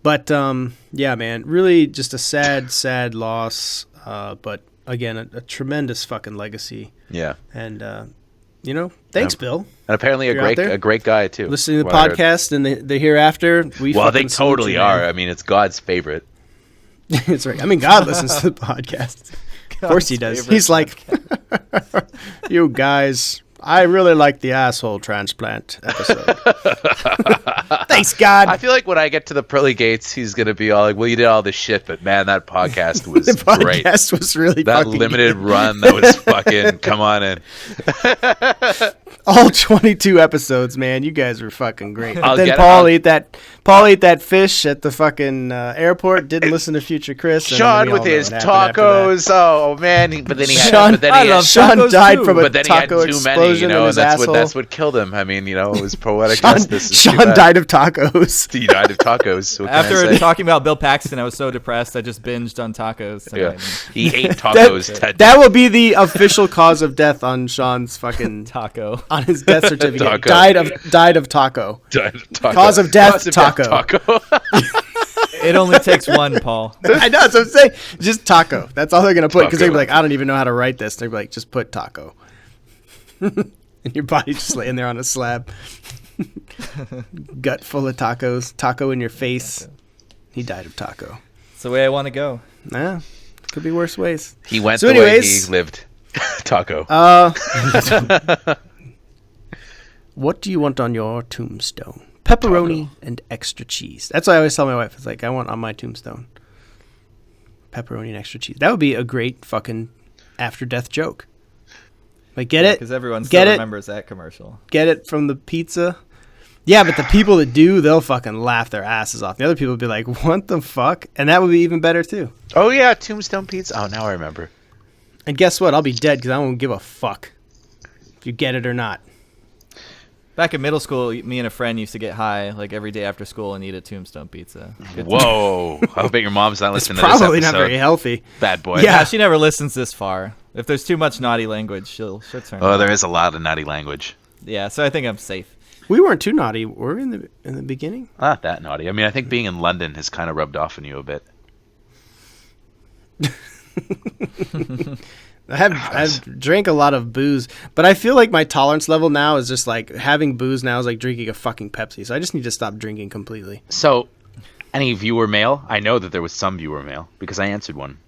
A: Yeah, man, really just a sad loss. But again, a tremendous fucking legacy.
B: Yeah.
A: And thanks, Bill.
B: And apparently a great guy too.
A: Listening to the podcast and the hereafter.
B: They totally are. I mean, it's God's favorite.
A: It's right. I mean, God listens to the podcast. Of course he does. He's like, you guys, I really like the asshole transplant episode. Thanks, God.
B: I feel like when I get to the pearly gates, he's going to be all like, well, you did all this shit, but man, that podcast was
A: the podcast
B: great.
A: Was really
B: that
A: fucking
B: limited run, that was fucking, come on in.
A: All 22 episodes, man. You guys were fucking great. But then Paul ate that fish at the fucking airport, didn't listen to Future Chris.
B: Sean with his tacos. Oh, man.
A: Sean died from a
B: but then he had
A: taco
B: too many,
A: explosion in his
B: and
A: asshole.
B: that's what killed him. I mean, it was poetic justice.
A: Sean died of tacos.
B: He died of tacos.
C: After talking about Bill Paxton, I was so depressed, I just binged on tacos.
B: Yeah. He ate tacos.
A: That will be the official cause of death on Sean's fucking
C: taco.
A: On his death certificate.
B: Taco.
A: Died of taco.
B: Died of taco.
A: Cause of death, taco.
C: It only takes one, Paul.
A: I know, that's what I'm saying. Just taco. That's all they're going to put, because they'll be like, I don't even know how to write this. They'll be like, just put taco. And your body's just laying there on a slab. Gut full of tacos. Taco in your face. He died of taco.
C: It's the way I want to go.
A: Nah, could be worse ways.
B: He went the way he lived. Taco.
A: What do you want on your tombstone? Pepperoni and extra cheese. That's what I always tell my wife. It's like, I want on my tombstone pepperoni and extra cheese. That would be a great fucking after death joke. Like, get it?
C: Because everyone still remembers that commercial.
A: Get it from the pizza? Yeah, but the people that do, they'll fucking laugh their asses off. The other people would be like, what the fuck? And that would be even better too.
B: Oh yeah, tombstone pizza. Oh, now I remember.
A: And guess what? I'll be dead because I won't give a fuck if you get it or not.
C: Back in middle school, me and a friend used to get high like every day after school and eat a tombstone pizza.
B: Whoa. I bet your mom's not listening to this
A: probably
B: episode.
A: Not very healthy.
B: Bad boy.
C: Yeah, she never listens this far. If there's too much naughty language, she'll turn.
B: Oh, there is a lot of naughty language.
C: Yeah, so I think I'm safe.
A: We weren't too naughty, were we, in the beginning?
B: Not that naughty. I mean, I think being in London has kind of rubbed off on you a bit.
A: I've drank a lot of booze, but I feel like my tolerance level now is just like having booze now is like drinking a fucking Pepsi. So I just need to stop drinking completely.
B: So, any viewer mail? I know that there was some viewer mail because I answered one.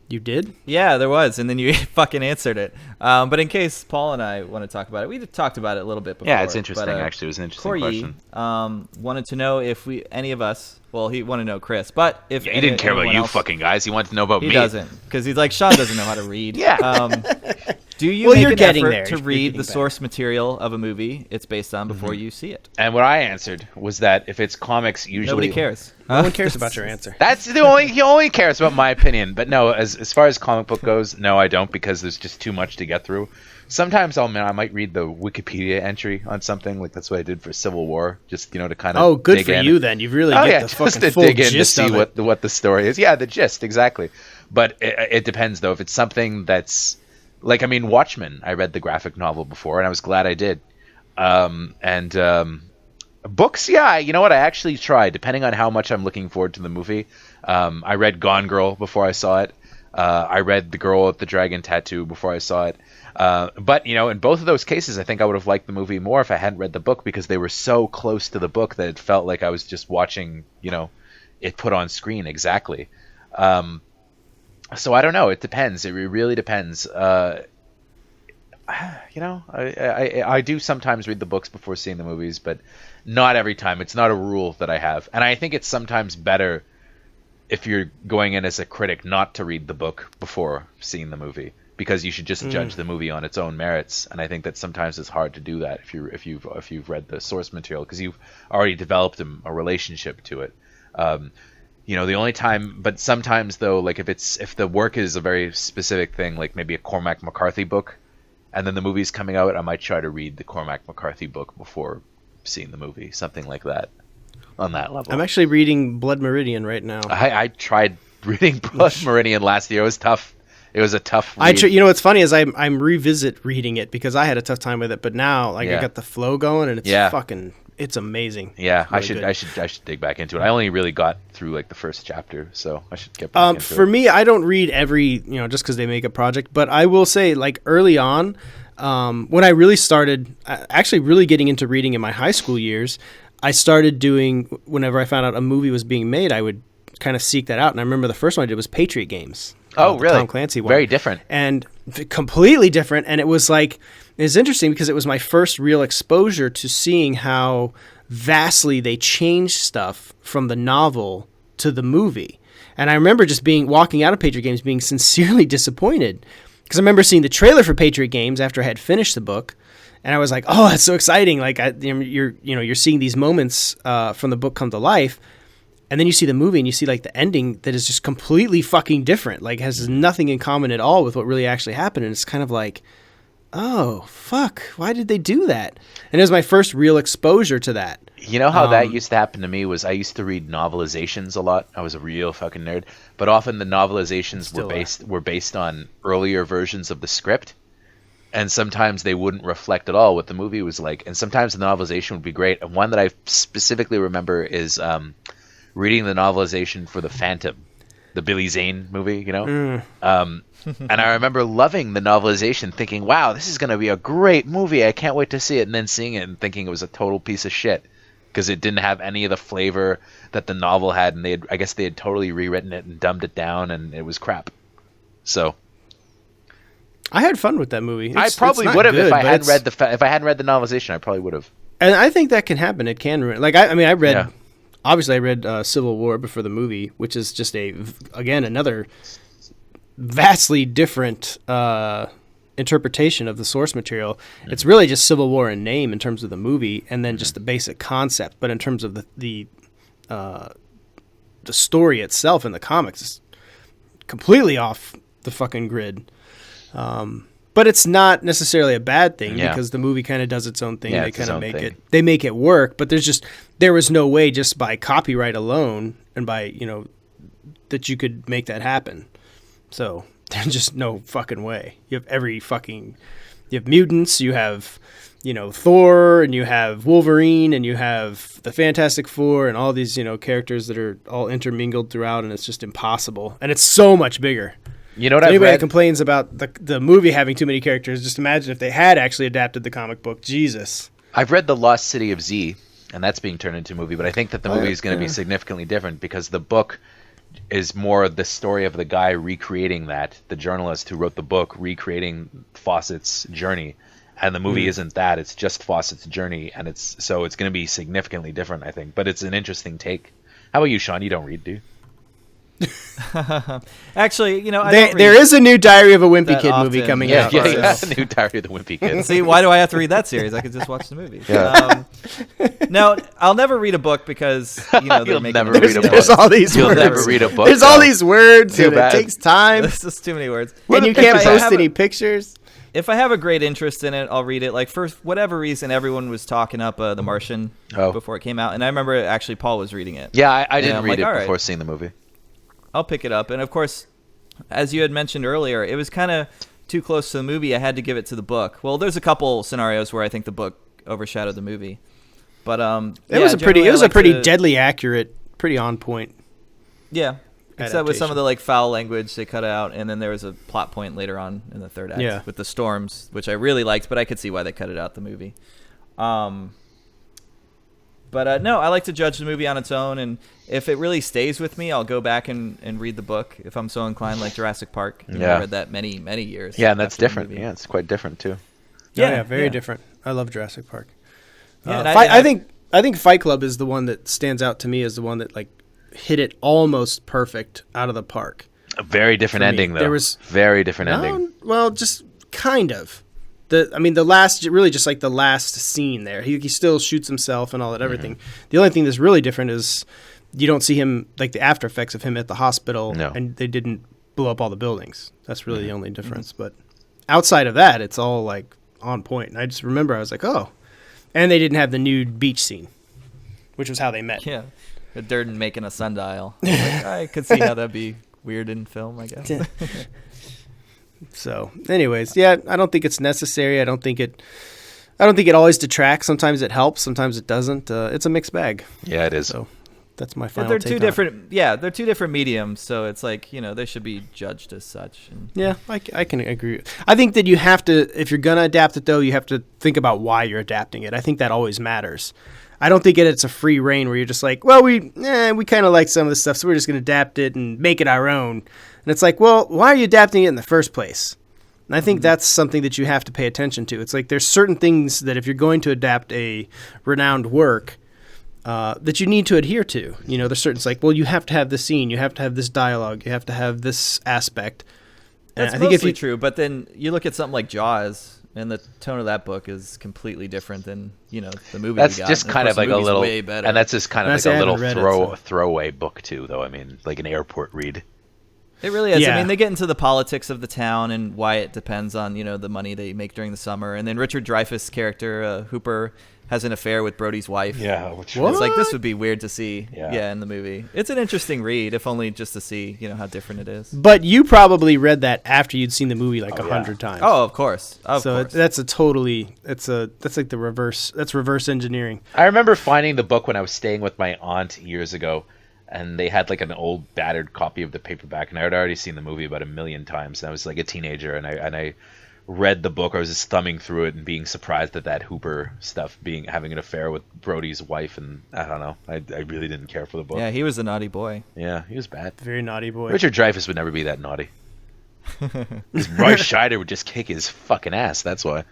A: You did?
C: Yeah, there was, and then you fucking answered it. But in case Paul and I want to talk about it, we talked about it a little bit before.
B: Yeah, it's interesting. Actually, it was an interesting question.
C: Wanted to know if any of us. Well, he wanted to know Chris, but if
B: he didn't care about you fucking guys, he wanted to know about me.
C: He doesn't, because he's like, Sean doesn't know how to read.
B: Yeah.
C: Do you make an effort to read the source material of a movie it's based on before you see it?
B: And what I answered was that if it's comics, usually
C: nobody cares.
A: No one cares about your answer.
B: That's he only cares about my opinion. But no, as far as comic book goes, no, I don't, because there's just too much to get through. Sometimes I might read the Wikipedia entry on something, like that's what I did for Civil War, just to kind of.
A: Oh, good for you then. You've really get the fucking
B: to
A: full
B: dig in
A: gist
B: to see
A: of it.
B: what the story is. Yeah, the gist exactly. But it depends though. If it's something that's like, I mean, Watchmen, I read the graphic novel before, and I was glad I did. Books, yeah, you know what? I actually tried, depending on how much I'm looking forward to the movie. I read Gone Girl before I saw it. I read The Girl with the Dragon Tattoo before I saw it. But, in both of those cases, I think I would have liked the movie more if I hadn't read the book, because they were so close to the book that it felt like I was just watching, it put on screen exactly. So I don't know. It depends. It really depends. I do sometimes read the books before seeing the movies, but not every time. It's not a rule that I have. And I think it's sometimes better if you're going in as a critic not to read the book before seeing the movie, because you should just judge the movie on its own merits. And I think that sometimes it's hard to do that if you've read the source material, because you've already developed a relationship to it. The only time, but sometimes though, like if the work is a very specific thing, like maybe a Cormac McCarthy book, and then the movie's coming out, I might try to read the Cormac McCarthy book before seeing the movie, something like that. On that level,
A: I'm actually reading Blood Meridian right now.
B: I tried reading Blood Meridian last year. It was tough. It was a tough read.
A: What's funny is I'm revisit reading it because I had a tough time with it, but now I got the flow going and it's amazing.
B: Yeah, I should dig back into it. I only really got through like the first chapter, so I should get back into it.
A: For me, I don't read every, just because they make a project, but I will say, like, early on, when I really started actually really getting into reading in my high school years, I started doing, whenever I found out a movie was being made, I would kind of seek that out. And I remember the first one I did was Patriot Games.
B: Oh, really?
A: Tom Clancy one.
B: Very different.
A: And completely different. And it was like, it's interesting because it was my first real exposure to seeing how vastly they changed stuff from the novel to the movie. And I remember just walking out of Patriot Games being sincerely disappointed, because I remember seeing the trailer for Patriot Games after I had finished the book. And I was like, "Oh, that's so exciting!" Like you're seeing these moments from the book come to life, and then you see the movie and you see like the ending that is just completely fucking different. Like has nothing in common at all with what really actually happened. And it's kind of like, oh fuck, why did they do that? And it was my first real exposure to that.
B: You know how that used to happen to me was I used to read novelizations a lot. I was a real fucking nerd, but often the novelizations were based on earlier versions of the script. And sometimes they wouldn't reflect at all what the movie was like. And sometimes the novelization would be great. And one that I specifically remember is reading the novelization for The Phantom, the Billy Zane movie, And I remember loving the novelization, thinking, wow, this is going to be a great movie. I can't wait to see it. And then seeing it and thinking it was a total piece of shit, because it didn't have any of the flavor that the novel had. And I guess they had totally rewritten it and dumbed it down, and it was crap. So
A: I had fun with that movie.
B: I probably would have if I hadn't read the novelization. I probably would have.
A: And I think that can happen. It can ruin. Like I read, obviously I read Civil War before the movie, which is just another vastly different interpretation of the source material. Mm-hmm. It's really just Civil War in name in terms of the movie, and then just the basic concept. But in terms of the story itself in the comics, it's completely off the fucking grid. But it's not necessarily a bad thing because the movie kind of does its own thing. They kind of they make it work, but there was no way just by copyright alone and by, that you could make that happen. So there's just no fucking way. You have mutants, you have, Thor, and you have Wolverine, and you have the Fantastic Four, and all these, characters that are all intermingled throughout, and it's just impossible. And it's so much bigger.
B: You know what
A: anybody that complains about the movie having too many characters, just imagine if they had actually adapted the comic book. Jesus.
B: I've read The Lost City of Z, and that's being turned into a movie, but I think that the movie is going to be significantly different because the book is more the story of the guy recreating that, the journalist who wrote the book recreating Fawcett's journey, and the movie isn't that. It's just Fawcett's journey, and it's going to be significantly different, I think. But it's an interesting take. How about you, Sean? You don't read, do you?
C: Actually,
A: there is a new Diary of a Wimpy Kid movie coming out.
B: Yeah, a new Diary of the Wimpy Kid.
C: See, why do I have to read that series? I could just watch the movie.
B: Yeah.
C: No, I'll never read a book because
B: You'll never read a book.
A: There's all these
B: You'll
A: words.
B: never read a book.
A: There's all these words,
B: Too
A: and
B: bad.
A: it takes time.
C: There's just too many words.
A: And you can't post any pictures.
C: If I have a great interest in it, I'll read it. Like, for whatever reason, everyone was talking up The Martian before it came out, and I remember actually Paul was reading it.
B: Yeah, I didn't read
C: like,
B: it before seeing the movie.
C: I'll pick it up. And of course, as you had mentioned earlier, it was kind of too close to the movie. I had to give it to the book. Well, there's a couple scenarios where I think the book overshadowed the movie. But
A: it was a pretty deadly accurate, pretty on point.
C: Yeah. Except with some of the foul language they cut out, and then there was a plot point later on in the third act with the storms, which I really liked, but I could see why they cut it out the movie. But no, I like to judge the movie on its own, and if it really stays with me, I'll go back and read the book if I'm so inclined, like Jurassic Park. I read that many, many years.
B: Yeah, and that's different. Yeah, it's quite different too.
A: Yeah, very different. I love Jurassic Park. I think Fight Club is the one that stands out to me as the one that hit it almost perfect out of the park.
B: A very different ending, though. There was very different ending.
A: Well, just kind of. The last, really just the last scene there. He still shoots himself and all that, everything. Mm-hmm. The only thing that's really different is you don't see him, the after effects of him at the hospital, and they didn't blow up all the buildings. That's really the only difference. Mm-hmm. But outside of that, it's all on point. And I just remember I was like, oh. And they didn't have the nude beach scene, which was how they met.
C: Yeah. Durden making a sundial. I could see how that'd be weird in film, I guess.
A: So, anyways, I don't think it's necessary. I don't think it always detracts. Sometimes it helps. Sometimes it doesn't. It's a mixed bag.
B: Yeah, it is.
A: So that's my final.
C: They're
A: take
C: two different. Yeah, they're two different mediums. So it's they should be judged as such. And,
A: yeah, I can agree. I think that you have to, if you're gonna adapt it, though, you have to think about why you're adapting it. I think that always matters. I don't think it's a free reign where you're just well, we kind of like some of this stuff, so we're just going to adapt it and make it our own. And it's well, why are you adapting it in the first place? And I think that's something that you have to pay attention to. It's there's certain things that if you're going to adapt a renowned work, that you need to adhere to. There's certain, you have to have this scene, you have to have this dialogue, you have to have this aspect.
C: That's mostly true, but then you look at something like Jaws, and the tone of that book is completely different than the movie.
B: That's
C: we got.
B: just kind of a little,
C: way better.
B: And that's just kind of a little throwaway book too, though. I mean, like an airport read.
C: It really is. Yeah. I mean, they get into the politics of the town and why it depends on the money they make during the summer, and then Richard Dreyfuss' character Hooper has an affair with Brody's wife.
B: Yeah, which
C: it's this would be weird to see. Yeah, in the movie, it's an interesting read, if only just to see how different it is.
A: But you probably read that after you'd seen the movie 100 times.
C: Oh, of course.
A: That's the reverse. That's reverse engineering.
B: I remember finding the book when I was staying with my aunt years ago, and they had an old battered copy of the paperback, and I had already seen the movie about 1 million times. And I was a teenager, and I read the book. I was just thumbing through it and being surprised at that Hooper stuff, having an affair with Brody's wife, and I don't know. I really didn't care for the book.
C: Yeah, he was a naughty boy.
B: Yeah, he was bad.
A: Very naughty boy.
B: Richard Dreyfuss would never be that naughty. Roy Scheider would just kick his fucking ass. That's why.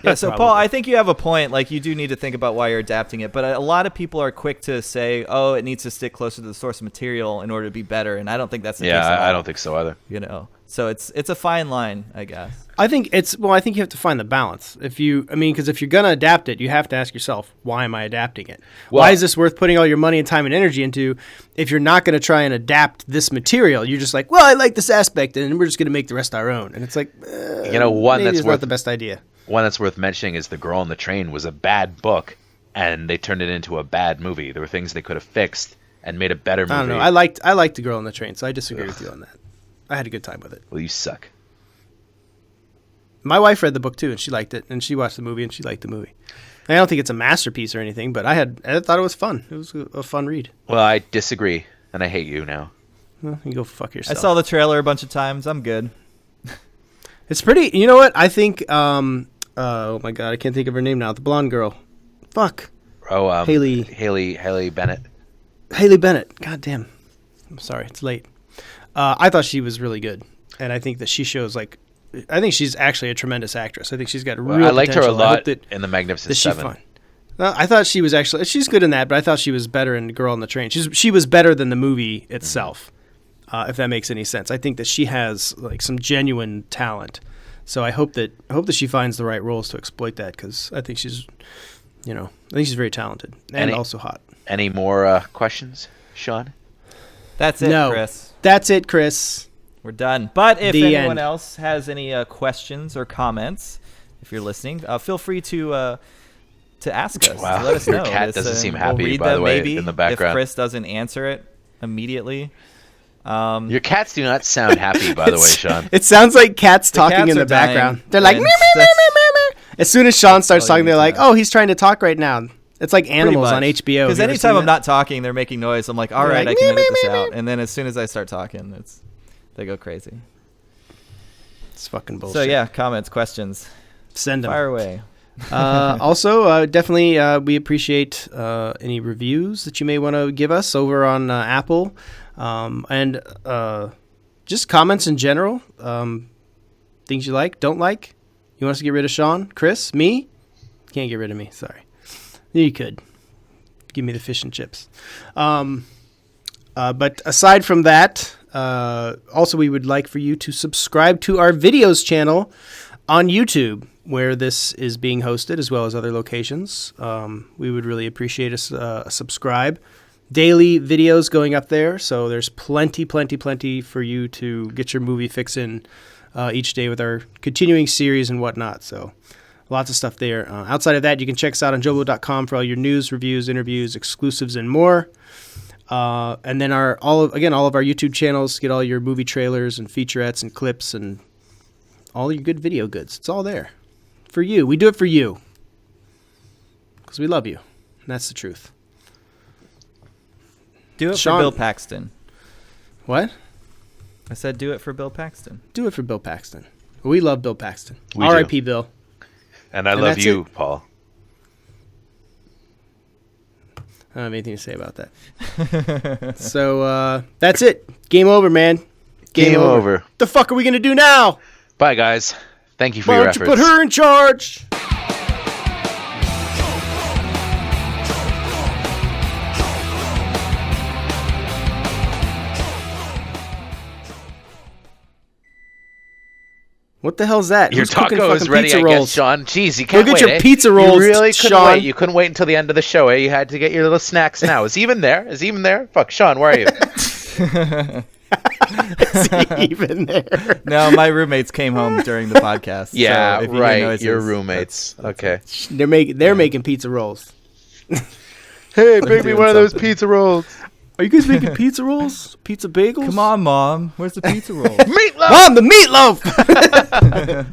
C: Yeah, so Paul, I think you have a point. You do need to think about why you're adapting it, but a lot of people are quick to say, "Oh, it needs to stick closer to the source material in order to be better," and I don't think that's the case at all.
B: I don't think so either.
C: So it's a fine line, I guess.
A: I think you have to find the balance. Because if you're gonna adapt it, you have to ask yourself, why am I adapting it? Why is this worth putting all your money and time and energy into? If you're not gonna try and adapt this material, you're just I like this aspect, and we're just gonna make the rest our own. And it's
B: one that's
A: not the best idea.
B: One that's worth mentioning is The Girl on the Train was a bad book, and they turned it into a bad movie. There were things they could have fixed and made a better movie.
A: I don't know. I liked The Girl on the Train, so I disagree with you on that. I had a good time with it.
B: Well, you suck.
A: My wife read the book too, and she liked it, and she watched the movie, and she liked the movie. I don't think it's a masterpiece or anything, but I thought it was fun. It was a fun read.
B: Well, I disagree, and I hate you now.
A: Well, you go fuck yourself.
C: I saw the trailer a bunch of times. I'm good.
A: It's pretty. You know what? I think. Oh my god, I can't think of her name now. The blonde girl. Fuck.
B: Oh,
A: Haley
B: Bennett.
A: Haley Bennett. God damn. I'm sorry, it's late. I thought she was really good, and I think that she shows I think she's actually a tremendous actress. I think she's got real.
B: I liked her a
A: potential.
B: lot in The Magnificent Seven.
A: Fun. I thought she was she's good in that, but I thought she was better in Girl on the Train. She was better than the movie itself, if that makes any sense. I think that she has some genuine talent. So I hope that she finds the right roles to exploit that, because I think she's, I think she's very talented and also hot.
B: Any more questions, Sean?
C: That's it, Chris.
A: That's it, Chris.
C: We're done. But if anyone
A: end.
C: else has any questions or comments, if you're listening, feel free to ask us.
B: Wow,
C: to let us
B: your
C: know.
B: cat doesn't seem happy,
C: we'll read
B: by the
C: them
B: way,
C: maybe
B: in the background.
C: If Chris doesn't answer it immediately.
B: Your cats do not sound happy, by the way, Sean.
A: It sounds like cats talking
C: cats
A: in the
C: are dying,
A: background. They're like, meow, meow, meow, meow, meow. As soon as Sean starts talking, they're like, oh, he's trying to talk right now. It's like Animals on HBO.
C: Because anytime I'm not talking, they're making noise. I'm like, all right, I can edit this out. And then as soon as I start talking, they go crazy.
A: It's fucking bullshit.
C: So yeah, comments, questions.
A: Send them.
C: Fire away.
A: Also, definitely we appreciate any reviews that you may want to give us over on Apple, and just comments in general. Things you like, don't like. You want us to get rid of Sean, Chris, me? Can't get rid of me. Sorry. You could give me the fish and chips. But aside from that, also we would like for you to subscribe to our videos channel on YouTube, where this is being hosted, as well as other locations. We would really appreciate a subscribe. Daily videos going up there, so there's plenty for you to get your movie fix in each day with our continuing series and whatnot. So lots of stuff there. Outside of that, you can check us out on JoBlo.com for all your news, reviews, interviews, exclusives, and more. And then all of our YouTube channels, get all your movie trailers and featurettes and clips and all your good video goods. It's all there for you. We do it for you because we love you. And that's the truth.
C: Do it
A: Sean,
C: for Bill Paxton.
A: What?
C: I said do it for Bill Paxton.
A: Do it for Bill Paxton. We love Bill Paxton.
B: We
A: R.I.P.
B: do.
A: Bill.
B: And I love you, Paul.
A: I don't have anything to say about that. So that's it. Game over, man.
B: Game over.
A: The fuck are we going to do now?
B: Bye, guys. Thank you for your
A: Why don't
B: efforts.
A: you put her in charge? What the hell's that?
B: Your
A: Who's cooking
B: taco is
A: fucking
B: ready,
A: pizza
B: I
A: rolls?
B: guess, Sean. Jeez, you can't
A: Go
B: wait.
A: get your pizza rolls,
B: You really couldn't
A: Sean.
B: wait. You couldn't wait until the end of the show, eh? You had to get your little snacks now. Is he even there? Is he even there? Fuck, Sean, where are you?
A: Is he even there?
C: No, my roommates came home during the podcast.
B: Yeah,
C: so if you hear
B: right.
C: noises,
B: Your roommates. Okay.
A: They're making pizza rolls.
B: Hey,
C: bring me one of those
B: pizza rolls.
A: Are you guys making pizza rolls? Pizza bagels?
C: Come on, Mom. Where's the pizza roll?
B: Meatloaf!
A: Mom, the meatloaf!